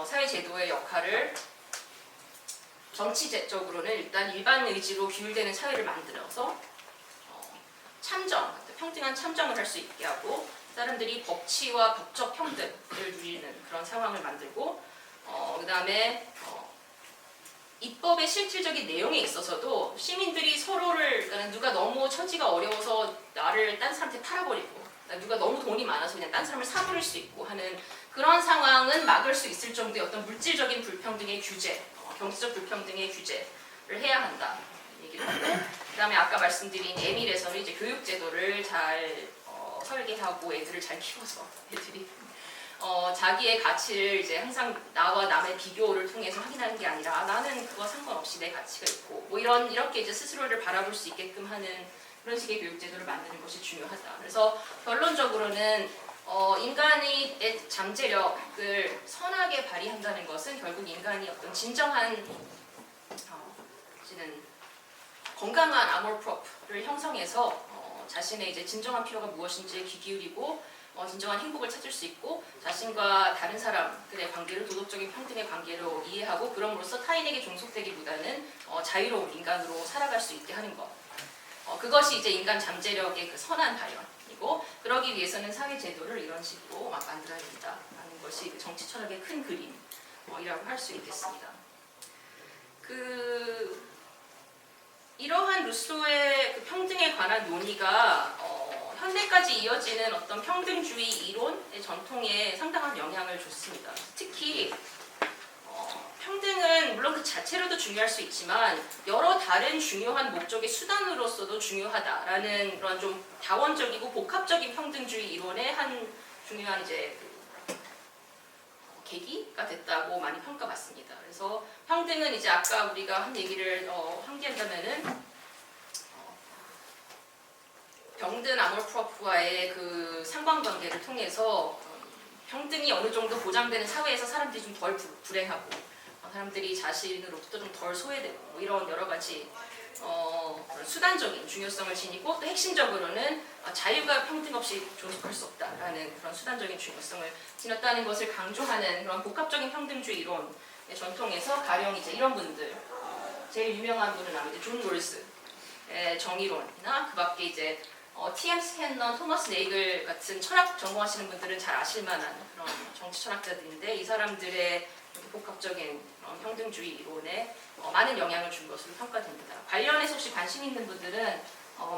사회제도의 역할을 정치적으로는 일단 일반 의지로 규율되는 사회를 만들어서 평등한 참정을 할 수 있게 하고 사람들이 법치와 법적 평등을 누리는 그런 상황을 만들고 그 다음에 입법의 실질적인 내용에 있어서도 시민들이 서로를 그러니까 누가 너무 처지가 어려워서 나를 딴 사람한테 팔아버리고 누가 너무 돈이 많아서 그냥 딴 사람을 사버릴 수 있고 하는 그런 상황은 막을 수 있을 정도의 어떤 물질적인 불평등의 규제, 경제적 불평등의 규제를 해야 한다 얘기를 하고 그 다음에 아까 말씀드린 에밀에서는 이제 교육제도를 잘 설계하고 애들을 잘 키워서 애들이 자기의 가치를 이제 항상 나와 남의 비교를 통해서 확인하는 게 아니라 나는 그거 상관없이 내 가치가 있고 뭐 이렇게 이제 스스로를 바라볼 수 있게끔 하는 그런 식의 교육제도를 만드는 것이 중요하다. 그래서 결론적으로는 인간의 잠재력을 선하게 발휘한다는 것은 결국 인간이 어떤 진정한 건강한 아몰프를 형성해서 자신의 이제 진정한 필요가 무엇인지에 귀 기울이고 진정한 행복을 찾을 수 있고 자신과 다른 사람들의 관계를 도덕적인 평등의 관계로 이해하고 그럼으로써 타인에게 종속되기보다는 자유로운 인간으로 살아갈 수 있게 하는 것. 그것이 이제 인간 잠재력의 그 선한 발현이고 그러기 위해서는 사회제도를 이런 식으로 막 만들어야 된다라는 것이 정치 철학의 큰 그림이라고 할 수 있겠습니다. 이러한 루소의 그 평등에 관한 논의가 현대까지 이어지는 어떤 평등주의 이론의 영향을 줬습니다. 특히 평등은 물론 그 자체로도 중요할 수 있지만 여러 다른 중요한 목적의 수단으로서도 중요하다라는 그런 좀 다원적이고 복합적인 평등주의 이론의 한 중요한 이제 계기가 됐다고 많이 평가받습니다. 그래서 평등은 이제 아까 우리가 한 얘기를 환기한다면은 병든 아몰프로프와의 그 상관관계를 통해서 평등이 어느 정도 보장되는 사회에서 사람들이 좀 덜 불행하고 사람들이 자신으로부터 좀 덜 소외되고 뭐 이런 여러 가지 그런 수단적인 중요성을 지니고 또 핵심적으로는 자유가 평등 없이 존속할 수 없다라는 그런 수단적인 중요성을 지녔다는 것을 강조하는 그런 복합적인 평등주의 이론의 전통에서 가령 이제 이런 분들 제일 유명한 분은 아마 존 롤스의 정의론이나 그밖에 이제 T.M. 스캔넌, 토머스 네이글 같은 철학 전공하시는 분들은 잘 아실 만한 그런 정치 철학자들인데 이 사람들의 복합적인 평등주의 이론에 많은 영향을 준 것으로 평가됩니다. 관련해서 혹시 관심 있는 분들은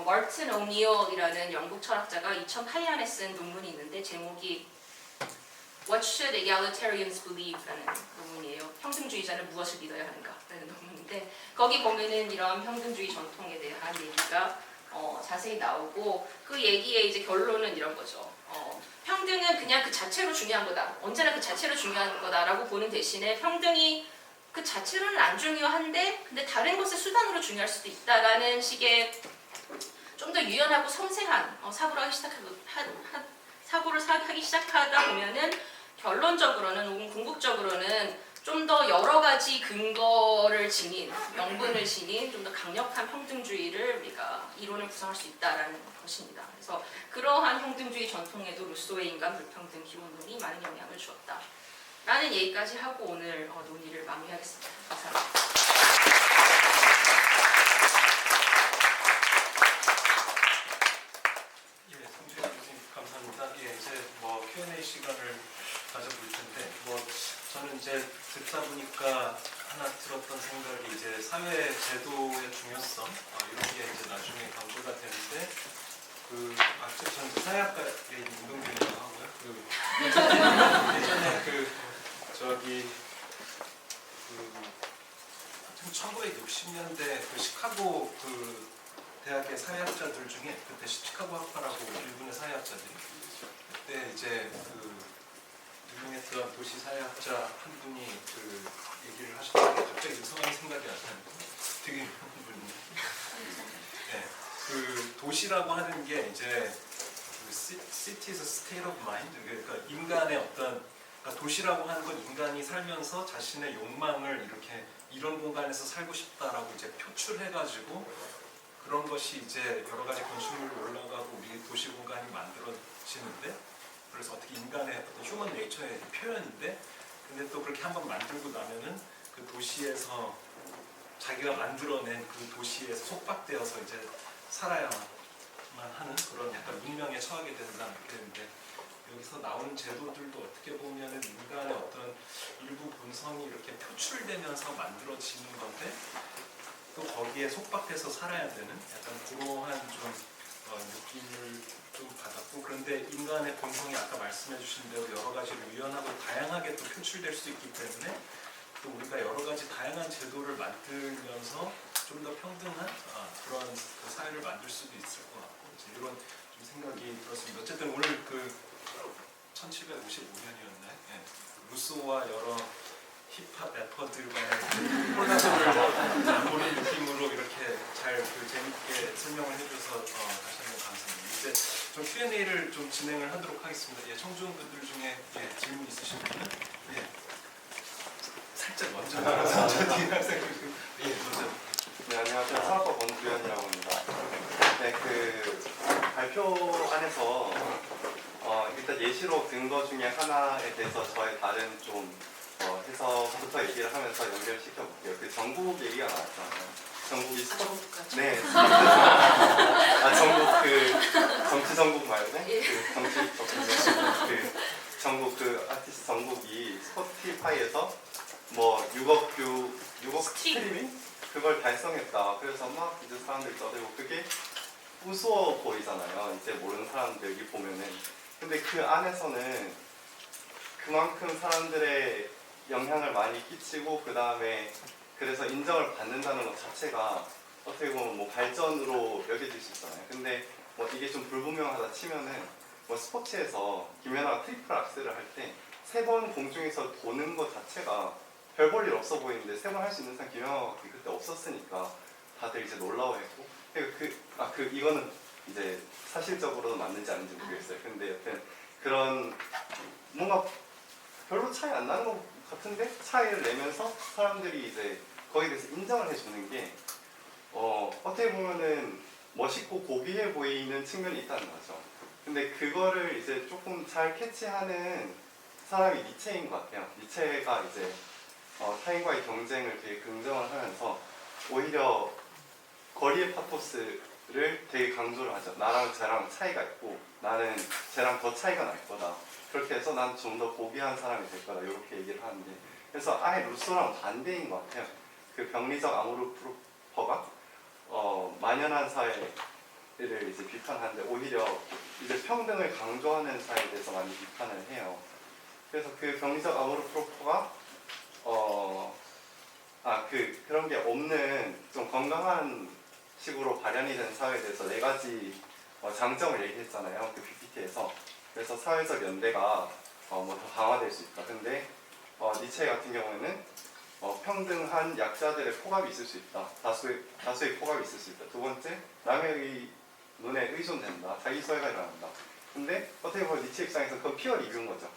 머튼 오니얼이라는 영국 철학자가 2008년에 쓴 논문이 있는데 제목이 What should egalitarians believe? 라는 논문이에요. 평등주의자는 무엇을 믿어야 하는가? 라는 논문인데 거기 보면은 이런 평등주의 전통에 대한 얘기가 자세히 나오고 그 얘기의 이제 결론은 이런 거죠. 평등은 그냥 그 자체로 중요한 거다. 언제나 그 자체로 중요한 거다라고 보는 대신에 평등이 그 자체로는 안 중요한데 근데 다른 것의 수단으로 중요할 수도 있다라는 식의 좀 더 유연하고 섬세한 사고를 하기 시작하다 보면은 결론적으로는 혹은 궁극적으로는 좀 더 여러 가지 근거를 지닌 명분을 지닌 좀 더 강력한 평등주의를 우리가 이론을 구성할 수 있다라는 것입니다. 그래서 그러한 평등주의 전통에도 루소의 인간 불평등 기본론이 많은 영향을 주었다. 라는 얘기까지 하고 오늘 논의를 마무리하겠습니다. 감사합니다. 예, 성주혜 교수님 감사합니다. 예, 이제 뭐 Q&A 시간을 가져볼 텐데 저는 이제 듣다 보니까 하나 들었던 생각이 이제 사회 제도의 중요성 이런 게 이제 나중에 강조가 되는데 저는 사회학과에 임동균이라고 하고요. 예전에 저기 1960년대 시카고 대학의 사회학자들 중에 그때 시카고 학파라고 일본의 사회학자들이 그때 이제 유명했던 도시 사회학자 한 분이 얘기를 하셨는데 갑자기 성함이 생각이 안 나는데 되게 유명한 분인데 네, 도시라고 하는 게 이제 city's state of mind 그러니까 인간의 그러니까 도시라고 하는 건 인간이 살면서 자신의 욕망을 이렇게 이런 공간에서 살고 싶다라고 이제 표출해가지고 그런 것이 이제 여러 가지 건축물로 올라가고 우리 도시 공간이 만들어지는데 그래서 어떻게 인간의 휴먼 네이처의 표현인데 근데 또 그렇게 한번 만들고 나면은 그 도시에서 자기가 만들어낸 그 도시에서 속박되어서 이제 살아야만 하는 그런 약간 운명에 처하게 된다 그랬는데 여기서 나오는 제도들도 어떻게 보면은 인간의 어떤 일부 본성이 이렇게 표출되면서 만들어지는 건데 또 거기에 속박해서 살아야 되는 약간 그러한 좀 느낌을 좀 받았고 그런데 인간의 본성이 아까 말씀해 주신 대로 여러 가지로 유연하고 다양하게 또 표출될 수 있기 때문에 또 우리가 여러 가지 다양한 제도를 만들면서 좀 더 평등한 그런 사회를 만들 수도 있을 것 같고 이런 좀 생각이 들었습니다. 어쨌든 오늘 1755년이었나요? 네. 루소와 여러 힙합 래퍼들과의 콜라보를 보는 느낌으로 이렇게 잘 재밌게 설명을 해줘서 다시 한번 감사합니다. 이제 좀 Q&A를 좀 진행을 하도록 하겠습니다. 예, 청중분들 중에 질문 있으신 분은 살짝 먼저 뒤에 항상 먼저. 네, 안녕하세요. 사학과 권두현이라고 합니다. 네, 발표 안에서 일단 예시로 든 거 중에 하나에 대해서 저의 다른 좀 해석부터 얘기를 하면서 연결시켜 볼게요. 전국 얘기가 나왔잖아요. 전국이 네. 전국 정치 전국 말고 정치 전국 아티스트 전국이 스포티파이에서 뭐 6억 스트리밍 그걸 달성했다. 그래서 막 이제 사람들이 떠들고 그게 우스워 보이잖아요. 이제 모르는 사람들이 보면은. 근데 그 안에서는 그만큼 사람들의 영향을 많이 끼치고 그 다음에 그래서 인정을 받는다는 것 자체가 어떻게 보면 뭐 발전으로 여겨질 수 있잖아요. 근데 뭐 이게 좀 불분명하다 치면은 뭐 스포츠에서 김연아가 트리플 악셀을 할 때 3번 공중에서 도는 것 자체가 별 볼 일 없어 보이는데 3번 할 수 있는 사람 김연아가 그때 없었으니까 다들 이제 놀라워했고 이거는 이제 사실적으로는 맞는지 아닌지 모르겠어요. 근데 여튼 그런 뭔가 별로 차이 안 나는 것 같은데 차이를 내면서 사람들이 이제 거기에 대해서 인정을 해주는 게 어떻게 보면은 멋있고 고귀해 보이는 측면이 있다는 거죠. 근데 그거를 이제 조금 잘 캐치하는 사람이 니체인 것 같아요. 니체가 이제 타인과의 경쟁을 되게 긍정을 하면서 오히려 거리의 파토스를 되게 강조를 하죠. 나랑 쟤랑 차이가 있고 나는 쟤랑 더 차이가 날 거다. 그렇게 해서 난 좀 더 고귀한 사람이 될 거다. 이렇게 얘기를 하는데 그래서 아예 루소랑 반대인 것 같아요. 그 병리적 아모르프루퍼가 만연한 사회를 이제 비판하는데 오히려 이제 평등을 강조하는 사회에 대해서 많이 비판을 해요. 그래서 그 병리적 아모르프루퍼가 그런 게 없는 좀 건강한 식으로 발현이 된 사회에 대해서 4가지 장점을 얘기했잖아요. 그 PPT에서. 그래서 사회적 연대가 뭐 더 강화될 수 있다. 근데 니체 같은 경우에는 평등한 약자들의 포갑이 있을 수 있다. 다수의 포갑이 있을 수 있다. 2번째, 남의 눈에 의존된다. 자기 소외가 일어난다. 근데 어떻게 보면 니체 입장에서 그건 피어 리뷰인 거죠.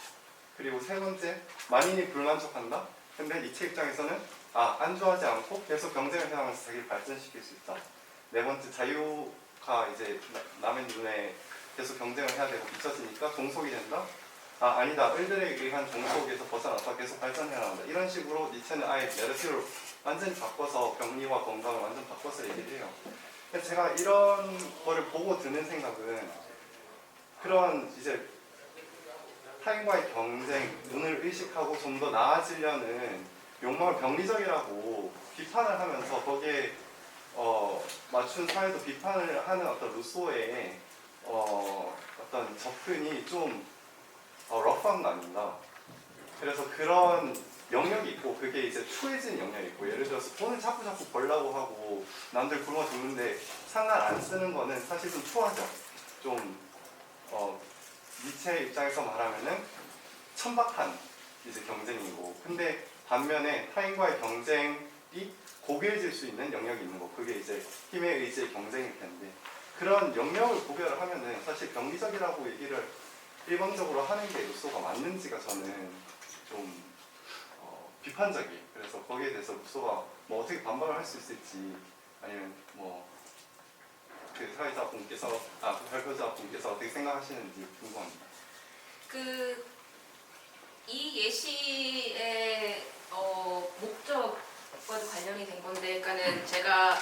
그리고 3번째, 만인이 불만족한다. 근데 니체 입장에서는 안주하지 않고 계속 경쟁을 해나가면서 자기를 발전시킬 수 있다. 4번째, 자유가 이제 남의 눈에 계속 경쟁을 해야 되고 비춰지니까 종속이 된다. 아니다. 을들에 의한 종속에서 벗어나서 계속 발전해 나간다. 이런 식으로 니체는 아예 내러티브를 완전히 바꿔서 병리와 건강을 완전 바꿔서 얘기를 해요. 제가 이런 거를 보고 드는 생각은 그런 이제 타인과의 경쟁, 눈을 의식하고 좀 더 나아지려는 욕망을 병리적이라고 비판을 하면서 거기에 맞춘 사회도 비판을 하는 어떤 루소의 어떤 접근이 좀 러프한 거 아닌가. 그래서 그런 영역이 있고 그게 이제 추해진 영역이 있고 예를 들어서 돈을 자꾸 벌라고 하고 남들 굶어 죽는데 상관 안 쓰는 거는 사실 좀 추하죠. 좀 니체 입장에서 말하면은 천박한 이제 경쟁이고 근데 반면에 타인과의 경쟁이 고귀해질 수 있는 영역이 있는 거 그게 이제 힘의 의지의 경쟁일 텐데 그런 영역을 구별을 하면은 사실 병리적이라고 얘기를 일방적으로 하는 게 루소가 맞는지가 저는 좀 비판적이에요. 그래서 거기에 대해서 루소가 뭐 어떻게 반박을 할 수 있을지 아니면 뭐 그 사회자분께서 발표자분께서 어떻게 생각하시는지 궁금합니다. 이 예시의 목적과도 관련이 된 건데, 그러니까는 제가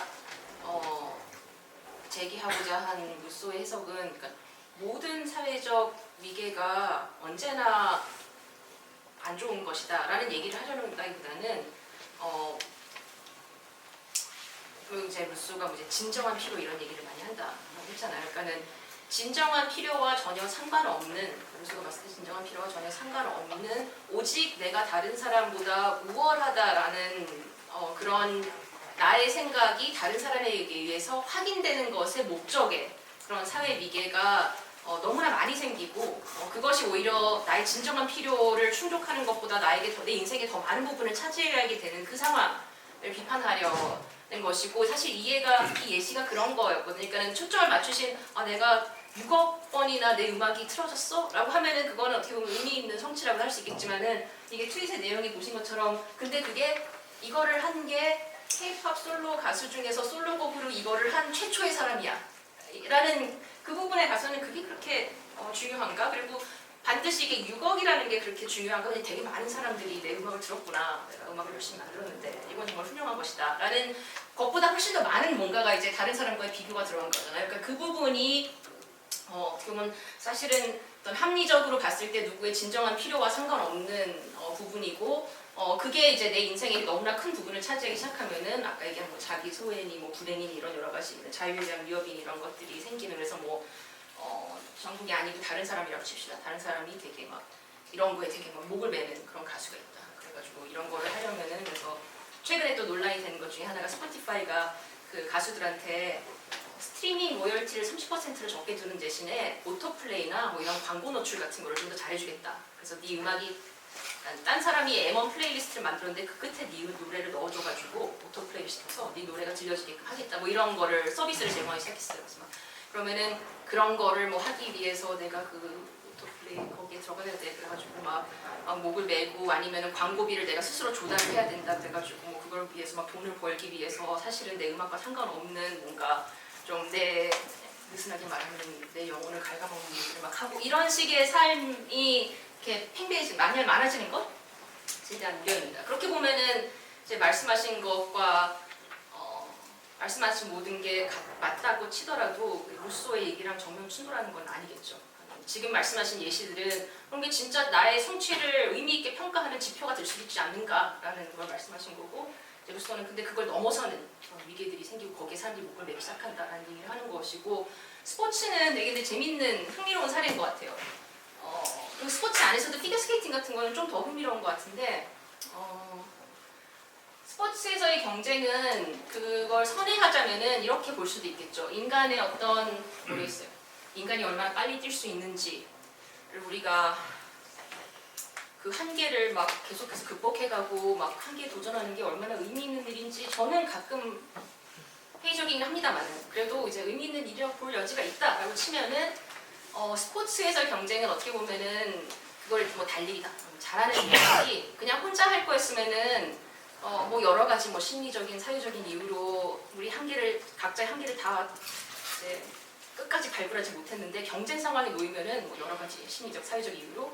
제기하고자 한 루소의 해석은 그러니까 모든 사회적 위계가 언제나 안 좋은 것이다라는 얘기를 하려는다기보다는 그리고 이제 루소가 뭐 이제 진정한 필요 이런 얘기를 많이 한다고 했잖아요. 그러니까는 진정한 필요와 전혀 상관없는 루소가 봤을 때 진정한 필요와 전혀 상관없는 오직 내가 다른 사람보다 우월하다라는 그런 나의 생각이 다른 사람에 의해서 확인되는 것의 목적에 그런 사회 위계가 너무나 많이 생기고 그것이 오히려 나의 진정한 필요를 충족하는 것보다 내 인생의 더 많은 부분을 차지하게 되는 그 상황을 비판하려는 것이고 사실 이 예시가 그런 거였거든요. 그러니까 초점을 맞추신 내가 6억 번이나 내 음악이 틀어졌어? 라고 하면은 그거는 어떻게 보면 의미 있는 성취라고 할 수 있겠지만은 이게 트윗의 내용이 보신 것처럼 근데 그게 이거를 한 게 K-팝 솔로 가수 중에서 솔로곡으로 이거를 한 최초의 사람이야 라는 그 부분에 가서는 그게 그렇게 중요한가? 그리고 반드시 이게 6억이라는 게 그렇게 중요한가? 그냥 되게 많은 사람들이 내 음악을 들었구나. 내가 음악을 열심히 만들었는데 이건 정말 훌륭한 것이다. 라는 것보다 훨씬 더 많은 뭔가가 이제 다른 사람과의 비교가 들어간 거잖아요. 그러니까 그 부분이 어떻게 보면 사실은 어떤 합리적으로 봤을 때 누구의 진정한 필요와 상관없는 부분이고 그게 이제 내 인생의 너무나 큰 부분을 차지하기 시작하면은 아까 얘기한 뭐 자기 소외니 뭐 불행이니 이런 여러 가지 자유에 대한 위협이니 이런 것들이 생기는 그래서 뭐 정국이 아니고 다른 사람이라고 칩시다. 다른 사람이 되게 막 이런 거에 되게 막 목을 매는 그런 가수가 있다. 그래가지고 이런 거를 하려면은 그래서 최근에 또 논란이 되는 것 중에 하나가 스포티파이가 그 가수들한테 스트리밍 로열티를 30%를 적게 주는 대신에 오토플레이나 뭐 이런 광고 노출 같은 거를 좀 더 잘해주겠다. 그래서 네 음악이 딴 사람이 M1 플레이리스트를 만들었는데 그 끝에 네 노래를 넣어줘가지고 오토플레이 시켜서 네 노래가 들려지게끔 하겠다. 뭐 이런 거를 서비스를 제공하기 시작했어요. 그래서 막 그러면은 그런 거를 뭐 하기 위해서 내가 그 오토플레이 거기에 들어가야 돼. 그래가지고 막 목을 매고 아니면은 광고비를 내가 스스로 조달을 해야 된다. 그래가지고 뭐 그걸 위해서 막 돈을 벌기 위해서 사실은 내 음악과 상관없는 뭔가 좀 내 느슨하게 말하면 내 영혼을 갉아먹는 일을 막 하고 이런 식의 삶이 이렇게 팽배해지 많아지는 것에 대한 우려입니다. 그렇게 보면은 이제 말씀하신 것과 말씀하신 모든 게 맞다고 치더라도 루소의 얘기랑 정면 충돌하는 건 아니겠죠. 지금 말씀하신 예시들은 그런 게 진짜 나의 성취를 의미 있게 평가하는 지표가 될 수 있지 않는가라는 걸 말씀하신 거고 이제 루소는 근데 그걸 넘어서는 위계들이 생기고 거기에 사람들이 목을 매기 시작한다라는 얘기를 하는 것이고 스포츠는 되게 재밌는 흥미로운 사례인 것 같아요. 그리고 스포츠 안에서도 피겨스케이팅 같은 거는 좀 더 흥미로운 것 같은데 스포츠에서의 경쟁은 그걸 선행하자면은 이렇게 볼 수도 있겠죠. 인간의 어떤 모르겠어요. 인간이 얼마나 빨리 뛸 수 있는지를 우리가 그 한계를 막 계속해서 극복해가고 막 한계에 도전하는 게 얼마나 의미 있는 일인지 저는 가끔 회의적이긴 합니다만 그래도 이제 의미 있는 일이라고 볼 여지가 있다라고 치면은 스포츠에서의 경쟁은 어떻게 보면은 그걸 뭐 달리기다 잘하는 인간이 그냥 혼자 할 거였으면은 뭐 여러 가지 뭐 심리적인 사회적인 이유로 우리 각자의 한계를 다 이제 끝까지 발굴하지 못했는데 경쟁 상황에 놓이면은 뭐 여러 가지 심리적 사회적 이유로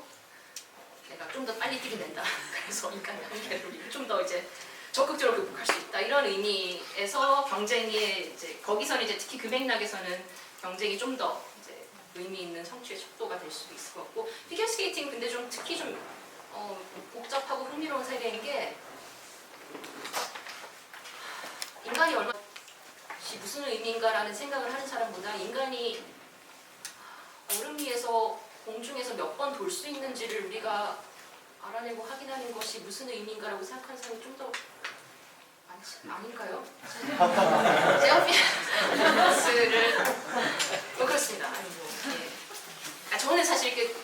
내가 좀 더 빨리 뛰게 된다. 그래서 인간의 한계를 좀 더 이제 적극적으로 극복할 수 있다. 이런 의미에서 경쟁이 이제 거기서는 이제 특히 그 맥락에서는 경쟁이 좀 더 이제 의미 있는 성취의 척도가 될 수도 있을 것 같고 피겨스케이팅 근데 좀 특히 좀 복잡하고 흥미로운 세계인 게 인간이 얼마나 무슨 의미인가라는 생각을 하는 사람보다 인간이 얼음 위에서 공중에서 몇 번 돌 수 있는지를 우리가 알아내고 확인하는 것이 무슨 의미인가라고 생각하는 사람이 좀 더 아닐까요? 제가 피아노스를 뭐 그렇습니다. 아니고 예. 저는 사실 이렇게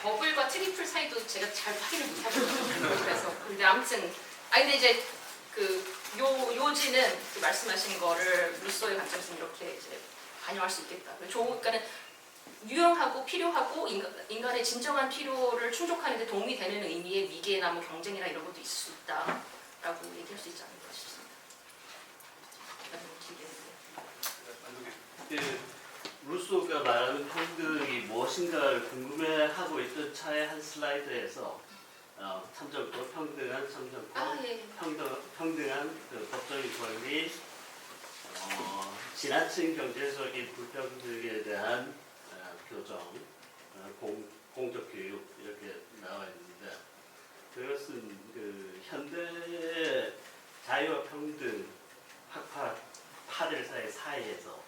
더블과 트리플 사이도 제가 잘 확인을 못하거든요. 그래서 근데 아무튼 근데 이제 그 요지는 그 말씀하신 거를 루소의 관점에서 이렇게 이제 반영할 수 있겠다. 그러니까는 유용하고 필요하고 인간의 진정한 필요를 충족하는 데 도움이 되는 의미의 위계나 뭐 경쟁이나 이런 것도 있을 수 있다라고 얘기할 수 있지 않을까 싶습니다. 루소가 말하는 평등이 무엇인가를 궁금해하고 있던 차의 한 슬라이드에서 참정권, 평등한 참정권, 예. 평등한 그 법적인 권리, 지나친 경제적인 불평등에 대한 교정, 공적 교육 이렇게 나와 있는데 그것은 그 현대 자유와 평등 학파들 사이에서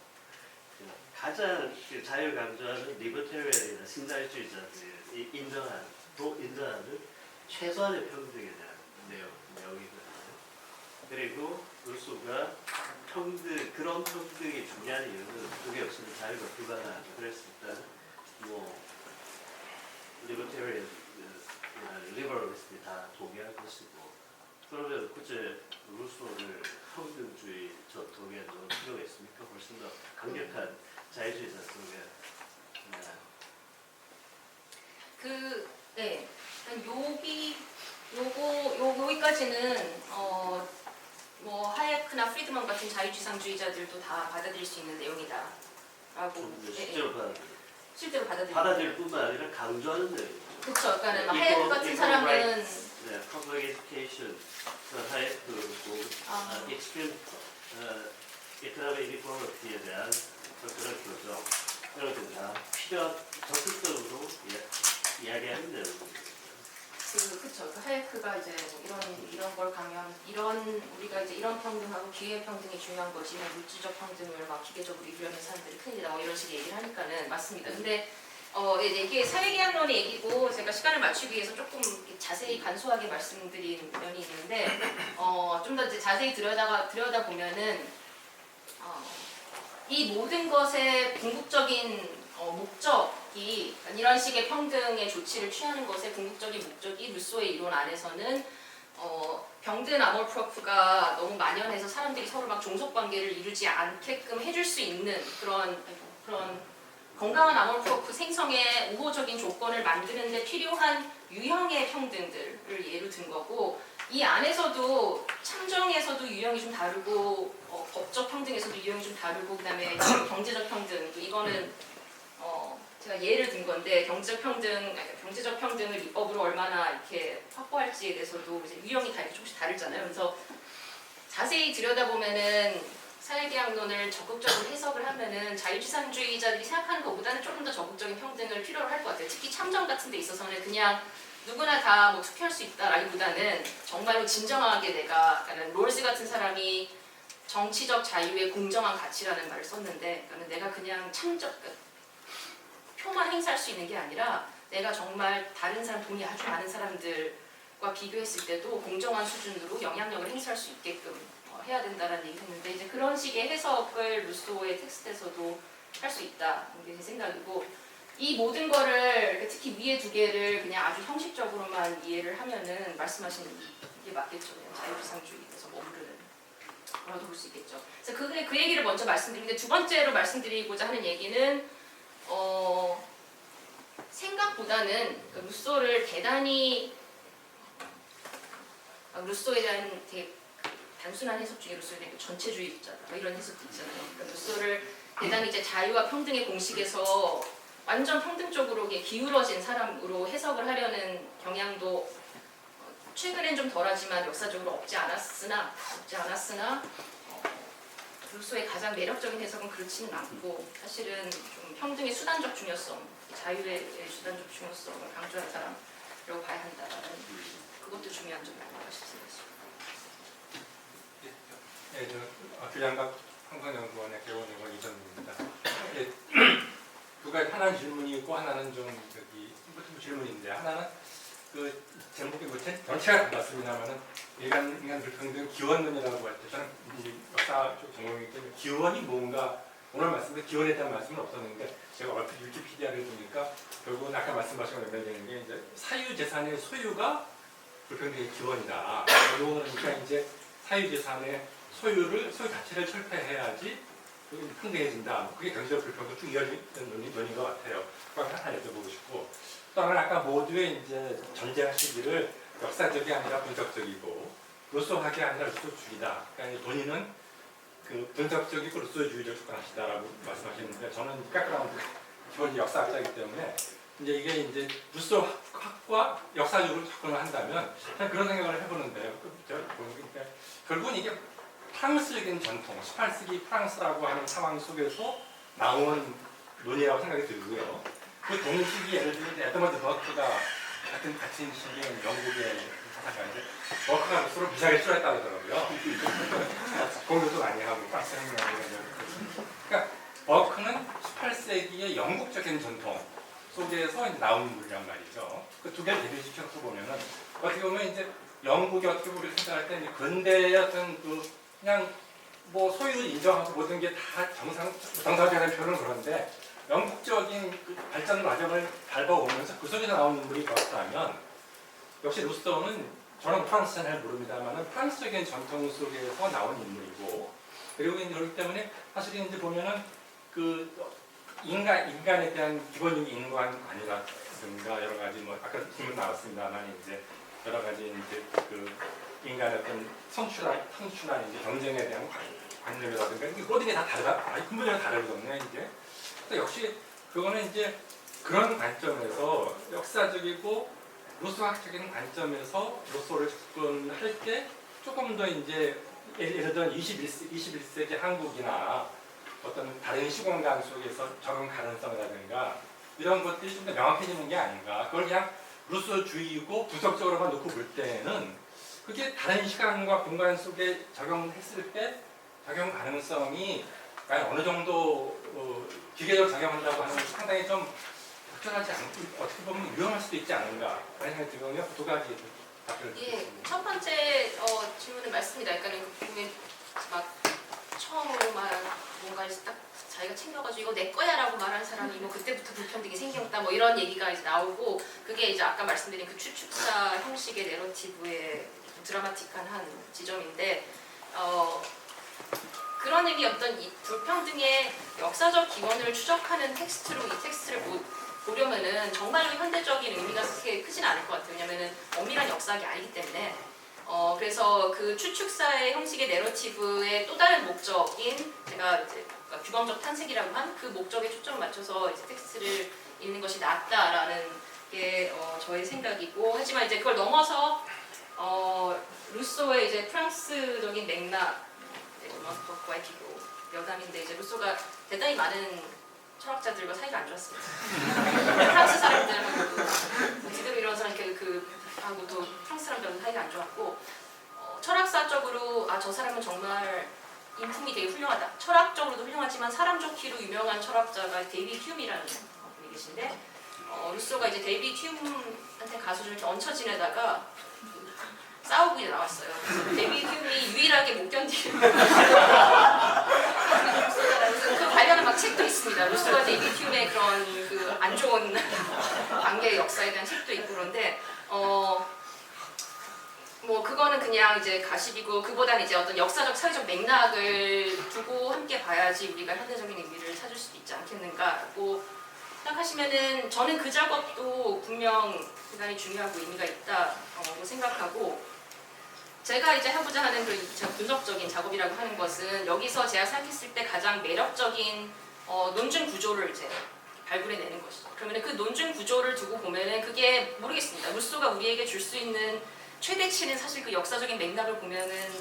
가장 그 자유 강조하는 리버테리언이나 신자유주의자들이 인정하는 최소한의 평등에 대한 내용이거든요. 그리고 루소가 그런 평등이 중요한 이유는 그게 없으면 자유가 불가능하고 그랬을 때 뭐 리버테리언, 리버럴리스트들이 다 동의할 것이고 그러면 굳이 루소를 평등주의 전통에 넣을 필요가 있습니까? 훨씬 더 강력한 자유주의 전통에 여기까지는 뭐 하예크나 프리드먼 같은 자유지상주의자들도 다 받아들일 수 있는 내용이다라고 실제로 받아들일 뿐만 아니라 강조하는 내용. 그렇죠. 그러니까 하예크 같은 사람은 public education, 하예크, extreme economic inequality에 대한 그런 교정 이런 것들 다 적극적으로 이야기하는 내용입니다. 그렇죠. 하예크가 이제 뭐 이런 걸 우리가 이제 이런 평등하고 기회 평등이 중요한 거지 물질적 평등을 막 기계적으로 이루려는 사람들이 큰일이다 뭐 이런 식의 얘기를 하니까는 맞습니다. 근데 이제 이게 사회계약론의 얘기고 제가 시간을 맞추기 위해서 조금 자세히 간소하게 말씀드린 면이 있는데 좀 더 이제 자세히 들여다 보면은 이 모든 것의 궁극적인 목적이 이런 식의 평등의 조치를 취하는 것의 궁극적인 목적이 루소의 이론 안에서는 병든 아몰프로프가 너무 만연해서 사람들이 서로 막 종속관계를 이루지 않게끔 해줄 수 있는 그런 건강한 아몰프로프 생성의 우호적인 조건을 만드는 데 필요한 유형의 평등들을 예로 든 거고 이 안에서도 참정에서도 유형이 좀 다르고 법적 평등에서도 유형이 좀 다르고 그다음에 경제적 평등 이거는 제가 예를 든 건데 경제적 평등을 입법으로 얼마나 이렇게 확보할지에 대해서도 이제 유형이 조금씩 다르잖아요. 그래서 자세히 들여다보면은 사회계약론을 적극적으로 해석을 하면은 자유지상주의자들이 생각하는 것보다는 조금 더 적극적인 평등을 필요로 할 것 같아요. 특히 참정 같은 데 있어서는 그냥 누구나 다 뭐 투표할 수 있다라기보다는 정말로 진정하게 내가 롤스 같은 사람이 정치적 자유의 공정한 가치라는 말을 썼는데 내가 그냥 표만 행사할 수 있는 게 아니라 내가 정말 다른 사람 돈이 아주 많은 사람들과 비교했을 때도 공정한 수준으로 영향력을 행사할 수 있게끔 해야 된다는 얘기를 했는데 이제 그런 식의 해석을 루소의 텍스트에서도 할 수 있다는 게 제 생각이고 이 모든 거를 특히 위에 두 개를 그냥 아주 형식적으로만 이해를 하면은 말씀하시는 게 맞겠죠. 그냥 자유지상주의에서 머무르는 거라고 볼 수 있겠죠. 그래서 그 얘기를 먼저 말씀드리는데 두 번째로 말씀드리고자 하는 얘기는 생각보다는 루소를 대단히 루소에 대한 되게 단순한 해석 중에 루소에 대한 전체주의자 이런 해석도 있잖아요. 그러니까 루소를 대단히 이제 자유와 평등의 공식에서 완전 평등적으로 기울어진 사람으로 해석을 하려는 경향도 최근엔 좀 덜하지만 역사적으로 없지 않았으나 루소의 가장 매력적인 해석은 그렇지는 않고 사실은 좀 평등의 수단적 중요성, 자유의 수단적 중요성을 강조하는 사람이라고 봐야 한다는 그것도 중요한 점이라고 싶습니다. 네, 저 규양각 평등연구원의 개원연구원 이전입니다. 두 가지 하나는 질문이 있고 하나는 좀 질문인데 하나는 그 제목이 전체가 달랐습니다만은 인간 불평등 기원론이라고 할 때 저는 역사 쪽 전공이기 때문에 기원이 뭔가 오늘 말씀에 기원에 대한 말씀은 없었는데 제가 얼핏 위키피디아를 보니까 결국은 아까 말씀하신 거랑 연결되는 게 이제 사유재산의 소유가 불평등의 기원이다. 이거는 그러니까 이제 사유재산의 소유 자체를 철폐해야지 평등해진다. 그게 경제적 불평등 쭉 이어지는 논인 것 같아요. 그걸 하나 여쭤보고 싶고 또 하나는 아까 모두의 이제 전제하시기를 역사적이 아니라 분석적이고 루소학이 아니라 루소주의다. 그러니까 본인은 그 분석적이고 루소주의를 접근하시다라고 말씀하셨는데 저는 백그라운드 기본 역사학자이기 때문에 이제 이게 이제 루소학과 역사적으로 접근을 한다면 저는 그런 생각을 해보는데요. 그러니까 결국은 이게 프랑스적인 전통, 18세기 프랑스라고 하는 상황 속에서 나온 논의라고 생각이 들고요. 그 동시기 예를 들면 에드먼드 버크가 같은 시기에 영국의 사사가인데 버크가 루소를 무지하게 싫어했다고 하더라고요. 공부도 많이 하고 프랑스 혁명을 그러니까 버크는 18세기의 영국적인 전통 속에서 이제 나온 인물이란 말이죠. 그 두 개를 대비시켜서 보면은 어떻게 보면 이제 영국이 어떻게 우리가 생각할 때 이제 근대의 어떤 그냥 뭐 소유 인정하고 모든 게 다 정상적인 표현은 그런데 영국적인 그 발전 과정을 밟아오면서 그 속에서 나온 인물이 그렇다면 역시 루소는 저는 프랑스 잘 모릅니다만은 프랑스적인 전통 속에서 나온 인물이고 그리고 이제 그렇기 때문에 사실 이제 보면은 그 인간에 대한 기본적인 인간 아니라든가 여러 가지 뭐 아까 질문 나왔습니다만 이제 여러 가지 이제 그 인간의 어떤 성취나 이제 경쟁에 대한 관념이라든가 이게 모든 게 다 다르다. 근본적으로 다르거든요. 이제 역시 그거는 이제 그런 관점에서 역사적이고 루소학적인 관점에서 루소를 접근할 때 조금 더 이제 예를 들어 21세기 한국이나 어떤 다른 시공간 속에서 적응 가능성이라든가 이런 것들이 좀 더 명확해지는 게 아닌가. 그걸 그냥 루소주의고 분석적으로만 놓고 볼 때는 그게 다른 시간과 공간 속에 적용했을 때 적용 가능성이 어느 정도 기계적으로 적용한다고 하는 상당히 좀 적절하지 않고 어떻게 보면 위험할 수도 있지 않은가 그런 생각이 들거든요. 두 가지 답변을 예, 드리겠습니다. 첫 번째 질문은 맞습니다. 약간 그 보면 막 처음으로 막 뭔가 딱 자기가 챙겨가지고 이거 내 거야라고 말하는 사람이 뭐 그때부터 불평등이 생겼다 뭐 이런 얘기가 이제 나오고 그게 이제 아까 말씀드린 그 추측사 형식의 내러티브의 드라마틱한 한 지점인데 그런 의미 어떤 이 불평등의 역사적 기원을 추적하는 텍스트로 이 텍스트를 보려면은 정말로 현대적인 의미가 그렇게 크진 않을 것 같아요. 왜냐면은 엄밀한 역사학이 아니기 때문에. 그래서 그 추측사의 형식의 내러티브의 또 다른 목적인 제가 이제 규범적 탄생이라고 한 그 목적에 초점을 맞춰서 이제 텍스트를 읽는 것이 낫다라는 게 저의 생각이고 하지만 이제 그걸 넘어서 루소의 이제 프랑스적인 맥락 음악법과의 비교 여담인데 이제 루소가 대단히 많은 철학자들과 사이가 안 좋았습니다. 프랑스 사람들하고도 디드로 이런 사람 하고도 프랑스 사람들하고 사이가 안 좋았고 철학사적으로 저 사람은 정말 인품이 되게 훌륭하다. 철학적으로도 훌륭하지만 사람 좋기로 유명한 철학자가 데이비드 휴미라는 분이 계신데 루소가 이제 데이비드 휴한테 가서 좀 이렇게 얹혀 지내다가 싸우고 이제 나왔어요. 그래서 데이비드 휴미 유일하게 못 견디는 그 관련한 막 책도 있습니다. 루소와 데이비드 휴의 그런 그 안 좋은 관계의 역사에 대한 책도 있고 그런데 뭐 그거는 그냥 이제 가십이고 그보다는 이제 어떤 역사적 사회적 맥락을 두고 함께 봐야지 우리가 현대적인 의미를 찾을 수도 있지 않겠는가라고 생각하시면은 저는 그 작업도 분명 대단히 중요하고 의미가 있다고 생각하고 제가 이제 하고자 하는 그 분석적인 작업이라고 하는 것은 여기서 제가 생각했을 때 가장 매력적인 논증 구조를 이제 발굴해내는 것이죠. 그러면 그 논증 구조를 두고 보면은 그게 모르겠습니다. 루소가 우리에게 줄 수 있는 최대치는 사실 그 역사적인 맥락을 보면은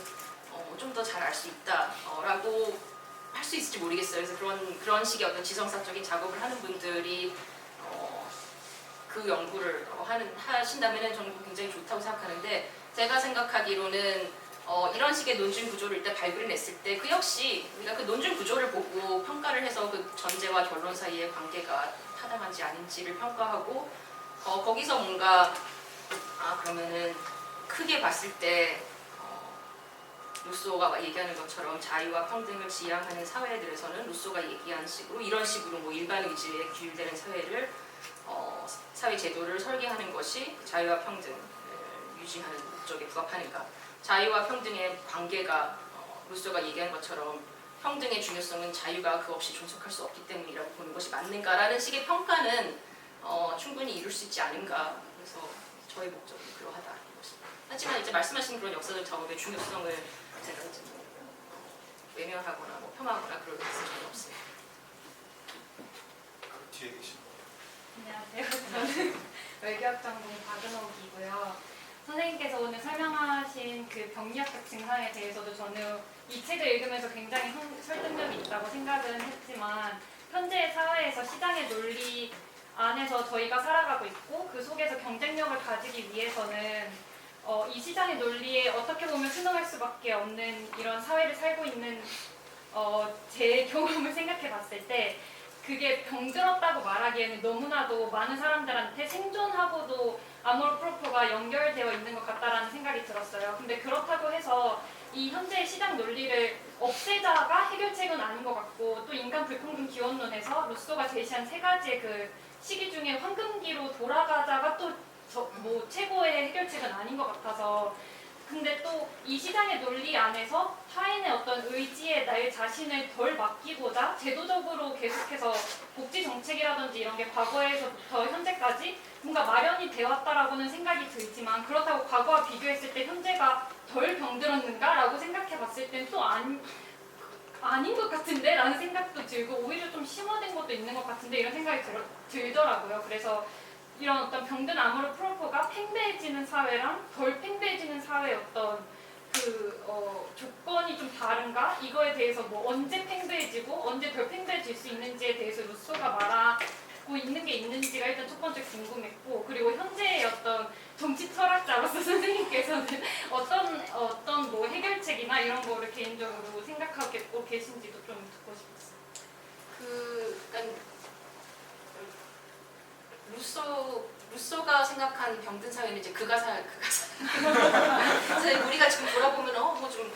좀 더 잘 알 수 있다라고 할 수 있을지 모르겠어요. 그래서 그런 식의 어떤 지성사적인 작업을 하는 분들이 그 연구를 하신다면은 저는 굉장히 좋다고 생각하는데 제가 생각하기로는 이런 식의 논증 구조를 일단 발굴해냈을 때 그 역시 우리가 그 논증 구조를 보고 평가를 해서 그 전제와 결론 사이의 관계가 타당한지 아닌지를 평가하고 거기서 뭔가 그러면은 크게 봤을 때 루소가 얘기하는 것처럼 자유와 평등을 지향하는 사회들에서는 루소가 얘기한 식으로 이런 식으로 뭐 일반 의지에 귀일되는 사회를 사회 제도를 설계하는 것이 자유와 평등을 유지하는 목적에 부합하는가? 자유와 평등의 관계가 루소가 얘기한 것처럼 평등의 중요성은 자유가 그 없이 존속할 수 없기 때문이라고 보는 것이 맞는가라는 식의 평가는 충분히 이룰 수 있지 않은가. 그래서 저의 목적은 그러하다. 하지만 이제 말씀하신 그런 역사적 작업의 중요성을 제가 이제 외면하거나 뭐 폄하하거나 그럴 뜻은 전혀 없습니다. 뒤에 계신 안녕하세요. 저는 외교학 전공 박은옥이고요. 선생님께서 오늘 설명하신 그 병리학적 증상에 대해서도 저는 이 책을 읽으면서 굉장히 설득력이 있다고 생각은 했지만 현재의 사회에서 시장의 논리 안에서 저희가 살아가고 있고 그 속에서 경쟁력을 가지기 위해서는 이 시장의 논리에 어떻게 보면 순응할 수밖에 없는 이런 사회를 살고 있는 제 경험을 생각해 봤을 때 그게 병들었다고 말하기에는 너무나도 많은 사람들한테 생존하고도 아모르프로포가 연결되어 있는 것 같다라는 생각이 들었어요. 근데 그렇다고 해서 이 현재의 시장 논리를 없애자가 해결책은 아닌 것 같고 또 인간 불평등 기원론에서 루소가 제시한 세 가지의 그 시기 중에 황금기로 돌아가자가 또 뭐 최고의 해결책은 아닌 것 같아서 근데 또 이 시장의 논리 안에서 타인의 어떤 의지에 나의 자신을 덜 맡기고자 제도적으로 계속해서 복지 정책이라든지 이런 게 과거에서부터 현재까지 뭔가 마련이 되었다라고는 생각이 들지만 그렇다고 과거와 비교했을 때 현재가 덜 병들었는가라고 생각해 봤을 땐 또 아닌 것 같은데? 라는 생각도 들고 오히려 좀 심화된 것도 있는 것 같은데 이런 생각이 들더라고요. 그래서 이런 어떤 병든 아모르프로포가 팽배해지는 사회랑 덜 팽배해지는 사회의 어떤 조건이 좀 다른가? 이거에 대해서 뭐 언제 팽배해지고 언제 덜 팽배해질 수 있는지에 대해서 루소가 말하고 있는 게 있는지가 일단 첫 번째 궁금했고 그리고 현재의 어떤 정치 철학자로서 선생님께서는 어떤 뭐 해결책이나 이런 거를 개인적으로 생각하고 계신지도 좀 듣고 싶었어요. 루소가 생각한 병든 사회는 이제 그가 살. 사실 우리가 지금 돌아보면 뭐좀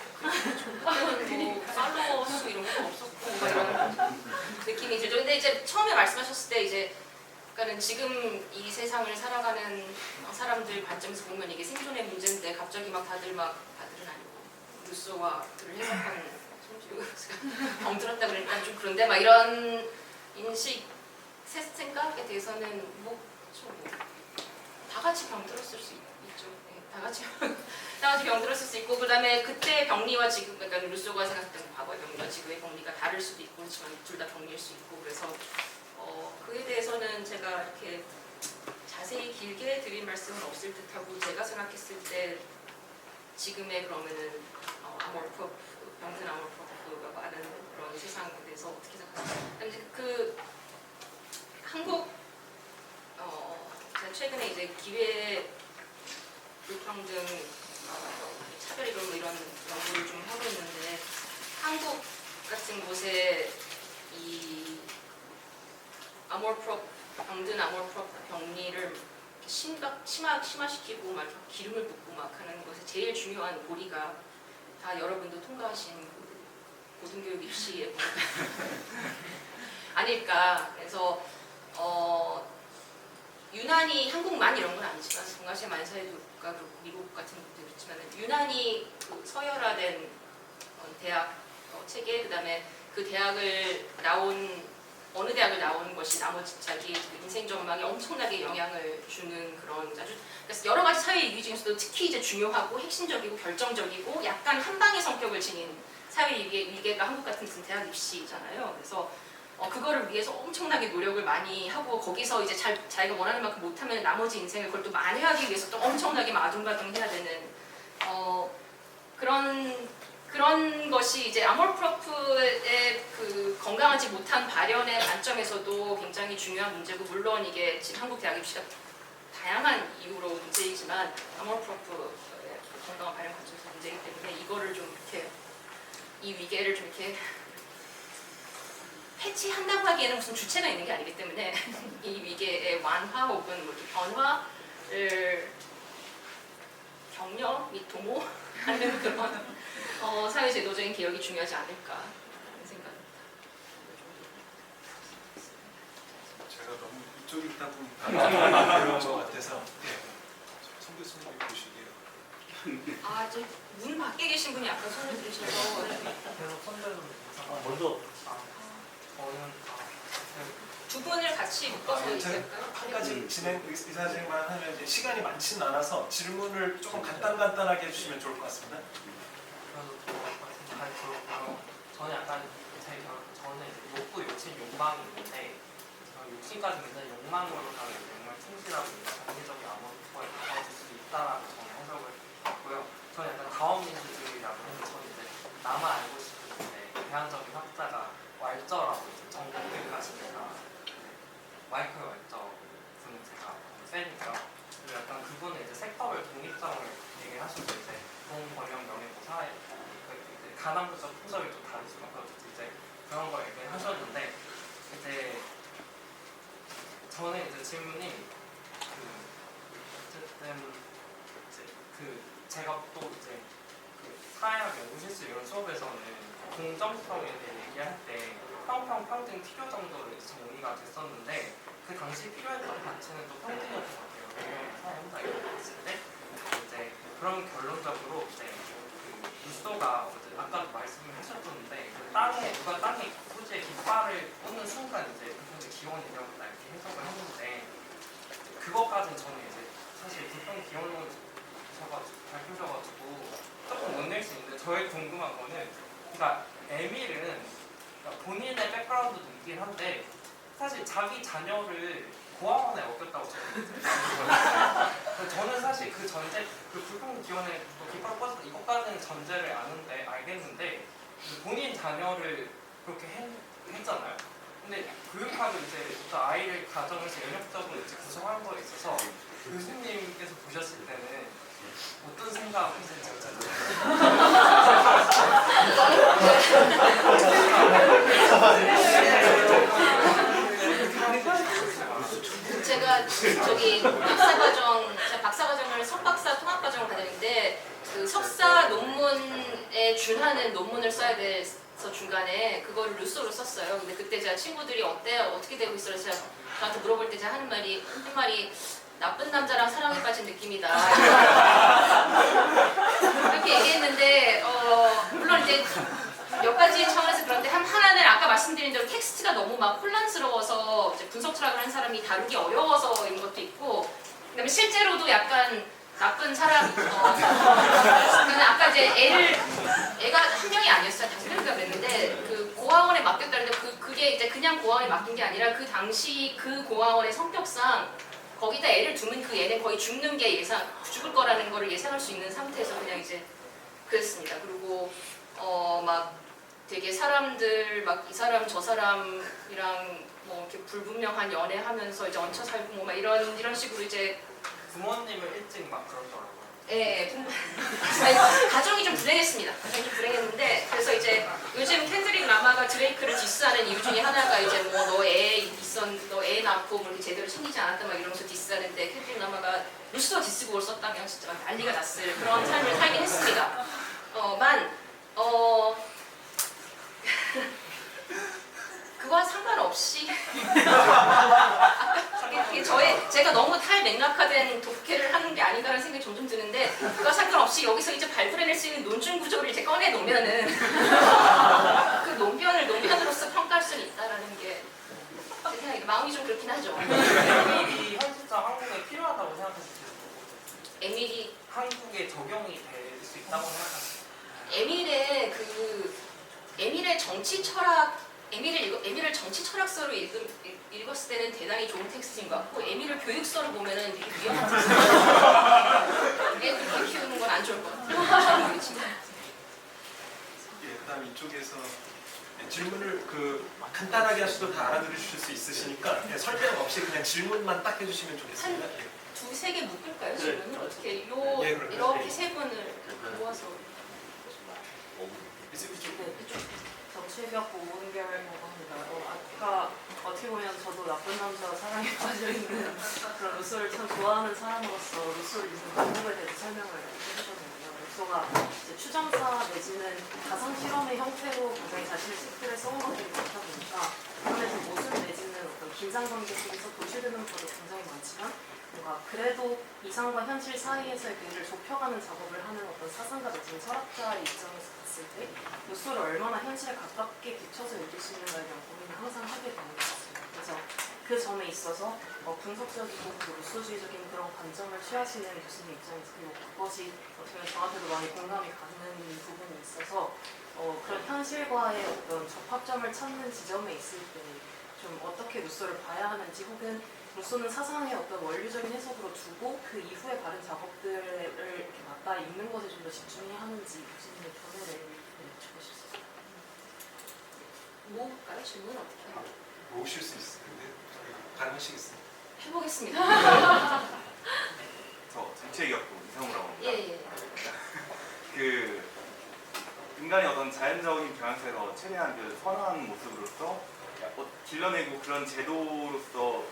팔로워 수 이런 거 없었고 뭐 이런 느낌이 들죠. 근데 이제 처음에 말씀하셨을 때 이제 그러니까는 지금 이 세상을 살아가는 사람들 관점에서 보면 이게 생존의 문제인데 갑자기 막 다들은 아니고 루소와 그를 해석하는 송지효가 병들었다 그러니까 좀 그런데 막 이런 인식 생각에 대해서는 다 같이 병들었을 수 있죠. 네, 다 같이 병들었을 수 있고 그다음에 그때 병리와 지금 그러니까 루소가 생각했던 과거의 병리와 지금의 병리가 다를 수도 있고 그렇지만 둘 다 병리일 수 있고 그래서 그에 대해서는 제가 이렇게 자세히 길게 드릴 말씀은 없을 듯하고 제가 생각했을 때 지금의 그러면은 병든 아모르프가 많은 그런 세상에 대해서 어떻게 생각하세요? 그 한국 제가 최근에 이제 기회 불평등 차별 이런 연구를 좀 하고 있는데 한국 같은 곳에 이 병든 아모르프롭 병리를 심화시키고 막 기름을 붓고 막 하는 것에 제일 중요한 고리가 다 여러분도 통과하신 고등교육 입시에 아닐까. 그래서 유난히 한국만 이런 건 아니지만 동아시아 많은 사회국가 그리고 미국 같은 곳도 그렇지만 유난히 그 서열화된 대학 체계 그다음에 그 대학을 어느 대학을 나오는 것이 나머지 자기 인생 전망에 엄청나게 영향을 주는 그런 그래서 여러 가지 사회 이유 중에서도 특히 이제 중요하고 핵심적이고 결정적이고 약간 한방의 성격을 지닌 사회 위계가 한국 같은 데는 대학 입시잖아요. 그래서 그거를 위해서 엄청나게 노력을 많이 하고 거기서 이제 자기가 원하는 만큼 못하면 나머지 인생을 그걸 또 만회하기 위해서 또 엄청나게 아둥바둥 해야 되는 그런 것이 이제 아모르프롭의 그 건강하지 못한 발현의 관점에서도 굉장히 중요한 문제고 물론 이게 지금 한국 대학 입시가 다양한 이유로 문제이지만 아모르프롭의 건강한 발현 관점에서 문제이기 때문에 이거를 좀 이렇게 이 위계를 좀 이렇게 해치한다고 하기에는 무슨 주체가 있는 게 아니기 때문에 이 위계의 완화 혹은 뭐 변화를 격려 및 도모하는 그런 사회제도적인 개혁이 중요하지 않을까 하는 생각입니다. 제가 너무 이쪽에 있다 보니까 그런 것 같아서 송 교수님이 보시기에 문 밖에 계신 분이 아까 손을 들으셔서 먼저 두 분을 같이 묶어서 있을까요? 한 가지 의사진행만 하면 이제 시간이 많지는 않아서 질문을 조금 간단하게 해주시면 좋을 것 같습니다. 잘 들었고요. 저는 약간 저는 이제 욕구, 욕심, 욕망이 있는데 욕심까지 있는 욕망으로 가는 정말 충실하고 장기적인 아모르프가 가까워질 수 있다라고 저는 해석을 했고요. 저는 약간 다원민주주의라고 해서 저는 이제 나만 알고 싶은데 대안적인 학자가 왈저라고 이제 전공을 가시니까 마이클 왈저 분은 제가 팬이고요. 그리고 약간 그분은 이제 섹터별 독립성을 얘기하시고 이제 돈, 번영, 명예, 사회 가난부터 풍속이 좀 다를 수가 없어서 이제 그런 걸 얘기하셨는데 이제 저는 이제 질문이 어쨌든 이제 제가 또 이제 사회학 연구실수 이런 수업에서는 공정성에 대해 얘기할 때 평등 필요 정도로 정의가 됐었는데 그 당시 필요했던 가치는 또 평등이었던 것 같아요. 왜냐면 사회 혼자 이렇게 있을 때 이제 그런 결론적으로 이제 루소가 아까도 말씀을 하셨던데 누가 땅에 토지에 깃발을 꽂는 순간 이제 그게 기원이 되었다 이렇게 해석을 했는데 그것까지는 저는 이제 사실 불평 기원론 밝혀져가지고 조금 못 낼 수 있는데 저의 궁금한 거는 그러니까 에밀은 본인의 백그라운드도 있긴 한데 사실 자기 자녀를 고아원에 맡겼다고 저는 사실 그 전제 그 불평 기원에 깃발 꽂았다 이것까지는 전제를 알겠는데 본인 자녀를 그렇게 했잖아요. 근데 교육하고 이제 아이를 가정에서 연역적으로 이제 구성하는 거에 있어서 교수님께서 보셨을 때는 어떤 생각하실지 제가 저기 박사과정을 석박사 통합과정을 가졌는데 그 석사 논문에 준하는 논문을 써야 돼서 중간에 그거를 루소로 썼어요. 근데 그때 제가 친구들이 어떻게 되고 있어? 그래서 제가 저한테 물어볼 때 제가 하는 말이 나쁜 남자랑 사랑에 빠진 느낌이다. 이렇게 얘기했는데 물론 이제 몇 가지 차원에서 그런데 하나는 아까 말씀드린 대로 텍스트가 너무 막 혼란스러워서 이제 분석 철학을 한 사람이 다루기 어려워서인 것도 있고, 그다음에 실제로도 약간 나쁜 사람, 그러니까 아까 이제 애가 한 명이 아니었어요. 5명인가 그랬는데 그 고아원에 맡겼다는데 그게 이제 그냥 고아원에 맡긴 게 아니라 그 당시 그 고아원의 성격상 거기다 애를 두면 그 애는 거의 죽는 게 죽을 거라는 거를 예상할 수 있는 상태에서 그냥 이제 그랬습니다. 그리고 막 되게 사람들 막 이 사람 저 사람이랑 뭐 이렇게 불분명한 연애하면서 이제 얹혀 살고 뭐 막 이런 식으로 이제 부모님을 일찍 막 그러더라고요. 예, 가정이 좀 불행했습니다. 가정이 좀 불행했는데 그래서 이제 요즘 켄드릭 라마가 드레이크를 디스하는 이유 중에 하나가 이제 뭐 너 애 낳고 뭐 이렇게 제대로 챙기지 않았다 막 이러면서 디스하는데 켄드릭 라마가 루소 디스곡을 썼다면 진짜 막 난리가 났을 그런 삶을 살긴 했습니다. 그거와 상관없이 제가 너무 탈맥락화된 독해를 하는 게 아닌가라는 생각이 점점 드는데 그거와 상관없이 여기서 이제 발굴해낼 수 있는 논증 구조를 이제 꺼내놓으면은 그 논변으로서 평가할 수는 있다라는 게 제 생각에 마음이 좀 그렇긴 하죠. 에밀이 현실상 한국에 필요하다고 생각하시죠? 에밀이 한국에 적용이 될 수 있다고 생각하시죠? 에밀의 정치 철학, 에밀을 정치 철학서로 읽었을 때는 대단히 좋은 텍스트인 것 같고 에밀을 교육서로 보면은 되게 위험한 텍스트예요. 애 그렇게 키우는 건 안 좋을 것 같아요. 예, 그다음 이쪽에서 질문을 간단하게 하셔도 다 알아들으실 수 있으시니까 설명 없이 그냥 질문만 딱 해주시면 좋겠습니다. 예. 두세 개 묶을까요? 네. 질문을 어떻게 예, 그럴까요? 이렇게 세 분을 모아서 정치적 오은결이라고 합니다. 아까 어떻게 보면 저도 나쁜 남자 사랑에 빠져있는 그런 루소를 참 좋아하는 사람으로서 루소 리즘 방법에 대해서 설명을 해주셨는데요. 루소가 이제 추정사 내지는 가상 실험의 형태로 굉장히 자신의 책들을 써온 것들이 많다 보니까 그런데서 모순 내지는 어떤 긴장관계 속에서 도출되는 것도 굉장히 많지만 뭔가 그래도 이상과 현실 사이에서의 궤를 좁혀가는 작업을 하는 어떤 사상가 내지는 철학자의 입장에서 봤을 때 루소를 얼마나 현실에 가깝게 비춰서 읽을 수 있는가에 대한 고민을 항상 하게 되는 것 같습니다. 그래서 그 점에 있어서 분석적이고 루소주의적인 그런 관점을 취하시는 교수님 입장에서 그리고 그것이 어떻게 보면 저한테도 많이 공감이 가는 부분이 있어서 그런 현실과의 어떤 접합점을 찾는 지점에 있을 때 좀 어떻게 루소를 봐야 하는지 혹은 루소는 사상의 어떤 원리적인 해석으로 두고 그 이후에 다른 작업들을 이렇게 맞닿아 읽는 것에 좀 더 집중해야 하는지 교수님의 견해를 여쭙고 싶습니다. 모을까요? 질문 어떻게 해요? 모으실 수 있어요. 근데 가능하시겠습니다. 해보겠습니다. 저 정치외교학부 이성우라고 합니다. 예. 그 인간이 어떤 자연적인 경향성에서 최대한 그 선한 모습으로서 길러내고 그런 제도로서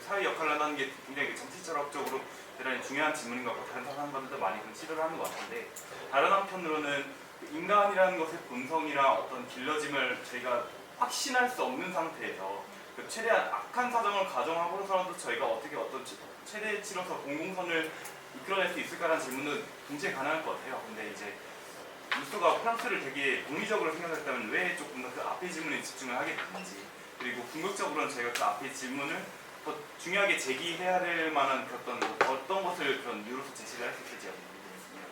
사회 역할을 한다는 게 굉장히 정치 철학적으로 대단히 중요한 질문인 것 같고 다른 사람들도 많이 그런 시도를 하는 것 같은데 다른 한편으로는 인간이라는 것의 본성이랑 어떤 길러짐을 저희가 확신할 수 없는 상태에서 최대한 악한 사정을 가정하고서라도 저희가 어떻게 어떤 최대치로서 공공선을 이끌어낼 수 있을까라는 질문은 굉장히 가능할 것 같아요. 근데 이제 루소가 프랑스를 되게 논리적으로 생각했다면 왜 조금 더 그 앞에 질문에 집중을 하게 됐는지 그리고 궁극적으로는 저희가 그 앞에 질문을 더 중요하게 제기해야 될 만한 어떤 것을 그런 이유로서 제시를 할 수 있을지 궁금했습니다.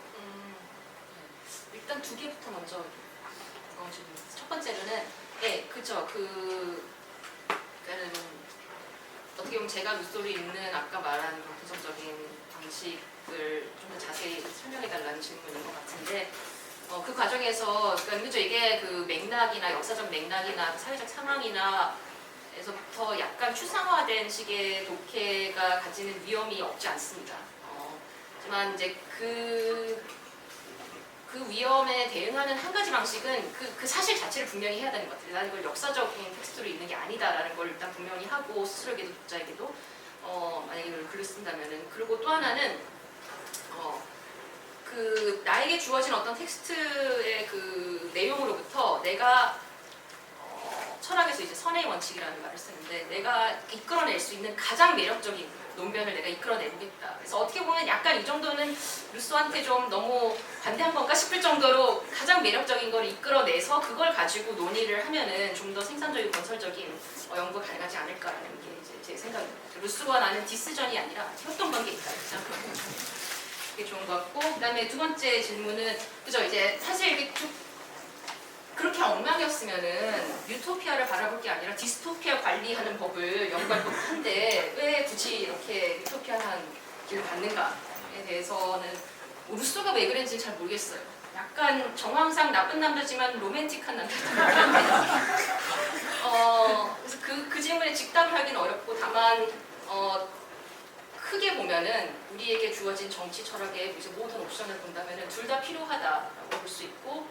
일단 두 개부터 먼저 첫 번째로는 그죠. 그러니까는 어떻게 보면 제가 루소를 읽는 아까 말한 분석적인 방식을 좀 더 자세히 설명해달라는 질문인 것 같은데 그 과정에서 그러니까 이게 그 맥락이나 역사적 맥락이나 사회적 상황이나 에서부터 약간 추상화된 식의 독해가 가지는 위험이 없지 않습니다. 하지만 이제 그 위험에 대응하는 한 가지 방식은 그 사실 자체를 분명히 해야 되는 것 같아요. 나는 이걸 역사적인 텍스트로 읽는 게 아니다라는 걸 일단 분명히 하고 스스로에게도 독자에게도 만약에 이걸 글을 쓴다면은. 그리고 또 하나는 그 나에게 주어진 어떤 텍스트의 그 내용으로부터 내가 철학에서 이제 선의 원칙이라는 말을 쓰는데 내가 이끌어낼 수 있는 가장 매력적인 논변을 내가 이끌어내보겠다. 그래서 어떻게 보면 약간 이 정도는 루소한테 좀 너무 반대한 건가 싶을 정도로 가장 매력적인 걸 이끌어내서 그걸 가지고 논의를 하면은 좀 더 생산적이고 건설적인 연구가 가능하지 않을까라는 게 이제 제 생각입니다. 루소와 나는 디스전이 아니라 협동 관계이다. 그게 좋은 것 같고, 그다음에 두 번째 질문은 그죠, 이제 사실 이게 쭉 그렇게 엉망이었으면은 유토피아를 바라볼 게 아니라 디스토피아 관리하는 법을 연구할 법한데 왜 굳이 이렇게 유토피아한 길을 갔는가에 대해서는 루소가 왜 그랬는지 잘 모르겠어요. 약간 정황상 나쁜 남자지만 로맨틱한 남자다. 그래서 그 질문에 직답을 하기는 어렵고, 다만 크게 보면은 우리에게 주어진 정치 철학의 이제 모든 옵션을 본다면은 둘 다 필요하다라고 볼 수 있고,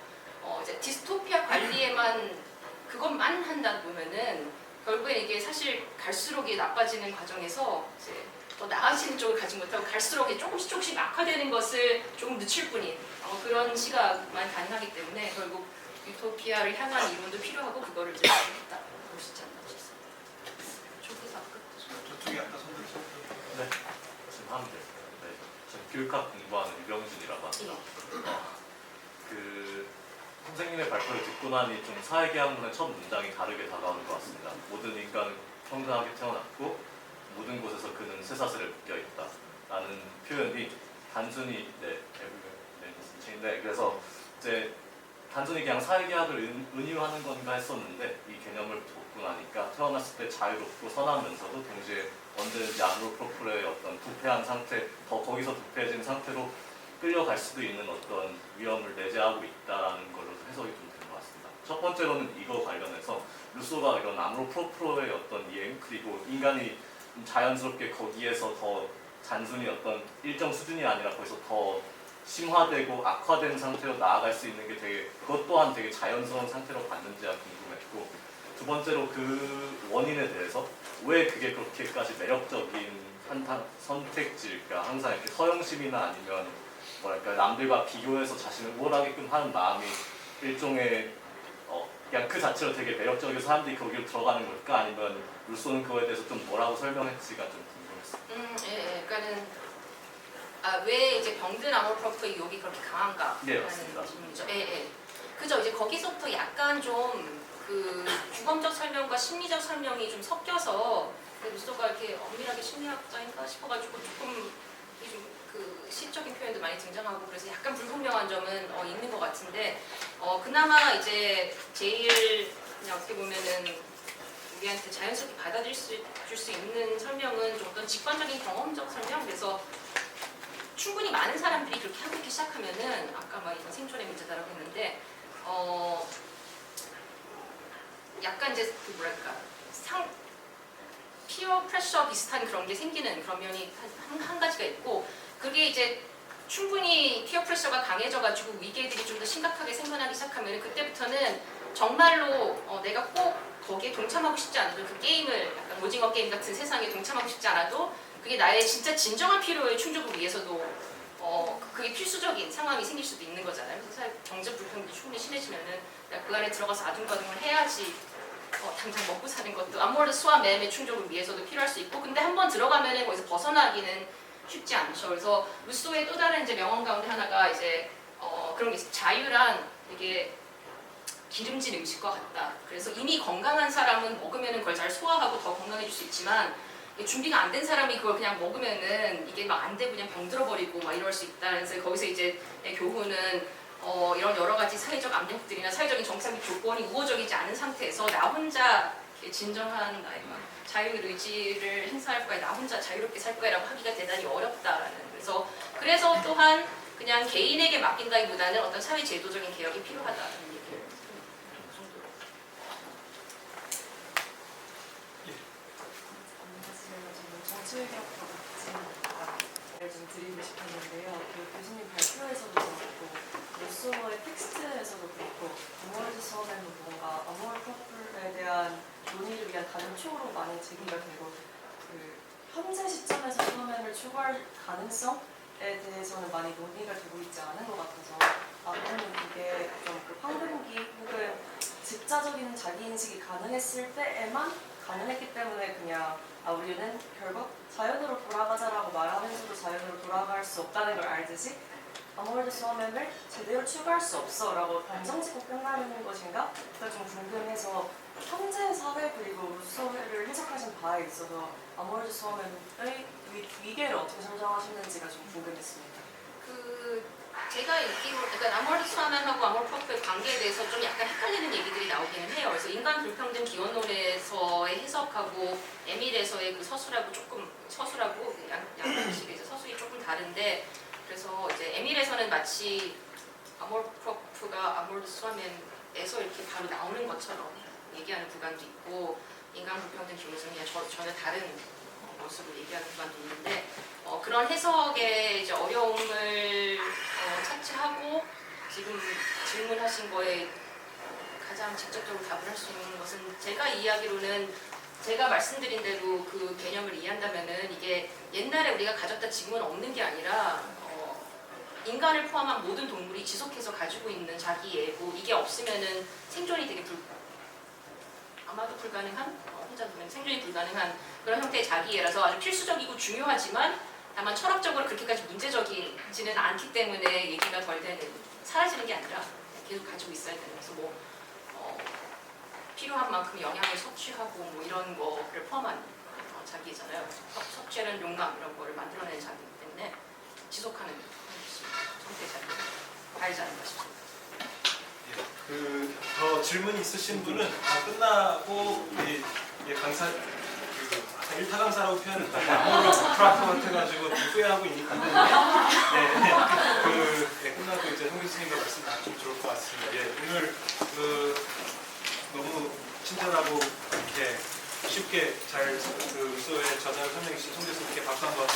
이제 디스토피아 관리에만 그것만 한다 보면은 결국에 이게 사실 갈수록 이게 나빠지는 과정에서 이제 더 나아지는 쪽을 가지 못하고 갈수록 이게 조금씩 악화되는 것을 조금 늦출 뿐인 그런 시각만 가능하기 때문에 결국 유토피아를 향한 이론도 필요하고 그거를 이제 필요하다 볼 수 있지 않나 싶습니다. 저기서 아까 저쪽에 아까 손 들으셨죠? 네, 지금 하면 돼요. 네, 저는 교육학 공부하는 유병준이라고 합니다. 그 선생님의 발표를 듣고 나니 좀 사회계학문의 첫 문장이 다르게 다가오는 것 같습니다. 모든 인간은 평등하게 태어났고 모든 곳에서 그는 쇠사슬에 묶여 있다라는 표현이 단순히 그래서 이제 단순히 그냥 사회계학을 은유하는 건가 했었는데 이 개념을 듣고 나니까 태어났을 때 자유롭고 선하면서도 동시에 언제든지 아모르프로프의 어떤 부패한 상태, 더 거기서 부패해진 상태로 끌려갈 수도 있는 어떤 위험을 내재하고 있다는 걸로 해석이 좀 되는 것 같습니다. 첫 번째로는 이거 관련해서 루소가 이런 아모르프로프의 어떤 이행, 그리고 인간이 자연스럽게 거기에서 더 단순히 어떤 일정 수준이 아니라 거기서 더 심화되고 악화된 상태로 나아갈 수 있는 게 되게, 그것 또한 되게 자연스러운 상태로 갔는지가 궁금했고, 두 번째로 그 원인에 대해서 왜 그게 그렇게까지 매력적인 선택지일까, 항상 이렇게 허영심이나 아니면 뭐랄까 남들과 비교해서 자신을 우월하게끔 하는 마음이 일종의 그냥 그 자체로 되게 매력적이어서 사람들이 거기로 들어가는 걸까, 아니면 루소는 그거에 대해서 좀 뭐라고 설명했지가 좀 궁금했어요. 예, 그러니까는 왜 이제 병든 아모르프로프의 유혹이 그렇게 강한가? 네, 맞습니다. 질문이죠. 예. 그죠. 이제 거기서부터 약간 좀 그 주관적 설명과 심리적 설명이 좀 섞여서 루소가 이렇게 엄밀하게 심리학자인가 싶어가지고 조금 그 시적인 표현도 많이 등장하고 그래서 약간 불분명한 점은 있는 것 같은데 그나마 이제 제일 그냥 어떻게 보면은 우리한테 자연스럽게 받아들일 수 있는 설명은 좀 어떤 직관적인 경험적 설명. 그래서 충분히 많은 사람들이 그렇게 하고 있기 시작하면은 아까 막 이런 생존의 문제다라고 했는데 약간 이제 그 뭐랄까 피어 프레셔 비슷한 그런 게 생기는 그런 면이 한 가지가 있고, 그게 이제 충분히 피어 프레셔가 강해져가지고 위기들이 좀 더 심각하게 생겨나기 시작하면 그때부터는 정말로 내가 꼭 거기에 동참하고 싶지 않아도 그 게임을 약간 오징어 게임 같은 세상에 동참하고 싶지 않아도 그게 나의 진짜 진정한 필요의 충족을 위해서도 그게 필수적인 상황이 생길 수도 있는 거잖아요. 그래서 사실 경제 불평도 충분히 심해지면은 내가 그 안에 들어가서 아둥바둥을 해야지 당장 먹고 사는 것도 아모르스와 매매 충족을 위해서도 필요할 수 있고, 근데 한번 들어가면은 거기서 벗어나기는 쉽지 않죠. 그래서 루소의 또 다른 이제 명언 가운데 하나가 이제 그런 게 있어요. 자유란 이게 기름진 음식과 같다. 그래서 이미 건강한 사람은 먹으면은 그걸 잘 소화하고 더 건강해질 수 있지만 준비가 안 된 사람이 그걸 그냥 먹으면은 이게 막 안 되고 그냥 병들어버리고 막 이럴 수 있다. 그래서 거기서 이제 교훈은 이런 여러 가지 사회적 압력들이나 사회적인 정착 조건이 우호적이지 않은 상태에서 나 혼자 진정한 나의 자유의 의지를 행사할 거야, 나 혼자 자유롭게 살 거야라고 하기가 대단히 어렵다라는. 그래서 또한 그냥 개인에게 맡긴다기보다는 어떤 사회 제도적인 개혁이 필요하다는 얘기를 그 정도로. 정치외교학과 같은 좀 드리고 싶었는데요. 그 교수님 발표에서도 그렇고 루소의 텍스트에서도 그렇고 아모르서는 뭔가 아모르프로프에 대한 논의를 위한 다른 초로 많이 제기가 되고 그 현재 시점에서 수험을 추구할 가능성에 대해서는 많이 논의가 되고 있지 않은 것 같아서 앞으로는 이게 좀그 황금기 혹은 직자적인 자기인식이 가능했을 때에만 가능했기 때문에 그냥 우리는 결국 자연으로 돌아가자라고 말하면서도 자연으로 돌아갈 수 없다는 걸 알듯이 아무래도 수험을 제대로 추구할 수 없어 라고 단정짓고 끝나는 것인가? 그걸 좀 궁금해서 현재 사회 그리고 루소를 해석하신 바에 있어서 아모르드 수험의 위계를 어떻게 설정하셨는지가 좀 궁금했습니다. 제가 읽기로, 그러니까 아모르드 수화면하고 아모르 프로프의 관계에 대해서 좀 약간 헷갈리는 얘기들이 나오기는 해요. 그래서 인간 불평등 기원론에서의 해석하고 에밀에서의 그 서술하고 양식의 서술이 조금 다른데, 그래서 이제 에밀에서는 마치 아모르 프로프가 아모르드 수화면에서 이렇게 바로 나오는 것처럼 얘기하는 구간도 있고, 인간 불평등 기원론은 그냥 전혀 다른 모습을 얘기하는 구간도 있는데, 그런 해석의 이제 어려움을 차치하고 지금 질문하신 거에 가장 직접적으로 답을 할 수 있는 것은, 제가 이야기로는 제가 말씀드린 대로 그 개념을 이해한다면은 이게 옛날에 우리가 가졌다 지금은 없는 게 아니라 인간을 포함한 모든 동물이 지속해서 가지고 있는 자기 예고, 이게 없으면은 생존이 되게 아마도 불가능한, 혼자 보면 생존이 불가능한 그런 형태의 자기애라서 아주 필수적이고 중요하지만 다만 철학적으로 그렇게까지 문제적이지는 않기 때문에 얘기가 덜 되는, 사라지는 게 아니라 계속 가지고 있어야 되는, 그래서 필요한 만큼 영양을 섭취하고 이런 거를 포함한 자기잖아요. 섭취하는 욕망 이런 거를 만들어내는 자기이기 때문에 지속하는 형태의 자기, 다르지 않을까 싶습니다. 더 질문이 있으신 분은 다 끝나고 강사 일타 강사라고 표현했다고 아무로 프라토한테 가지고 후회하고 있는 건데 끝나고 이제 송 교수님과 말씀 나누면 좋을 것 같습니다. 오늘 너무 친절하고 이렇게 쉽게 잘 루소의 저자를 설명해 주신 송 교수님께 박수 한번.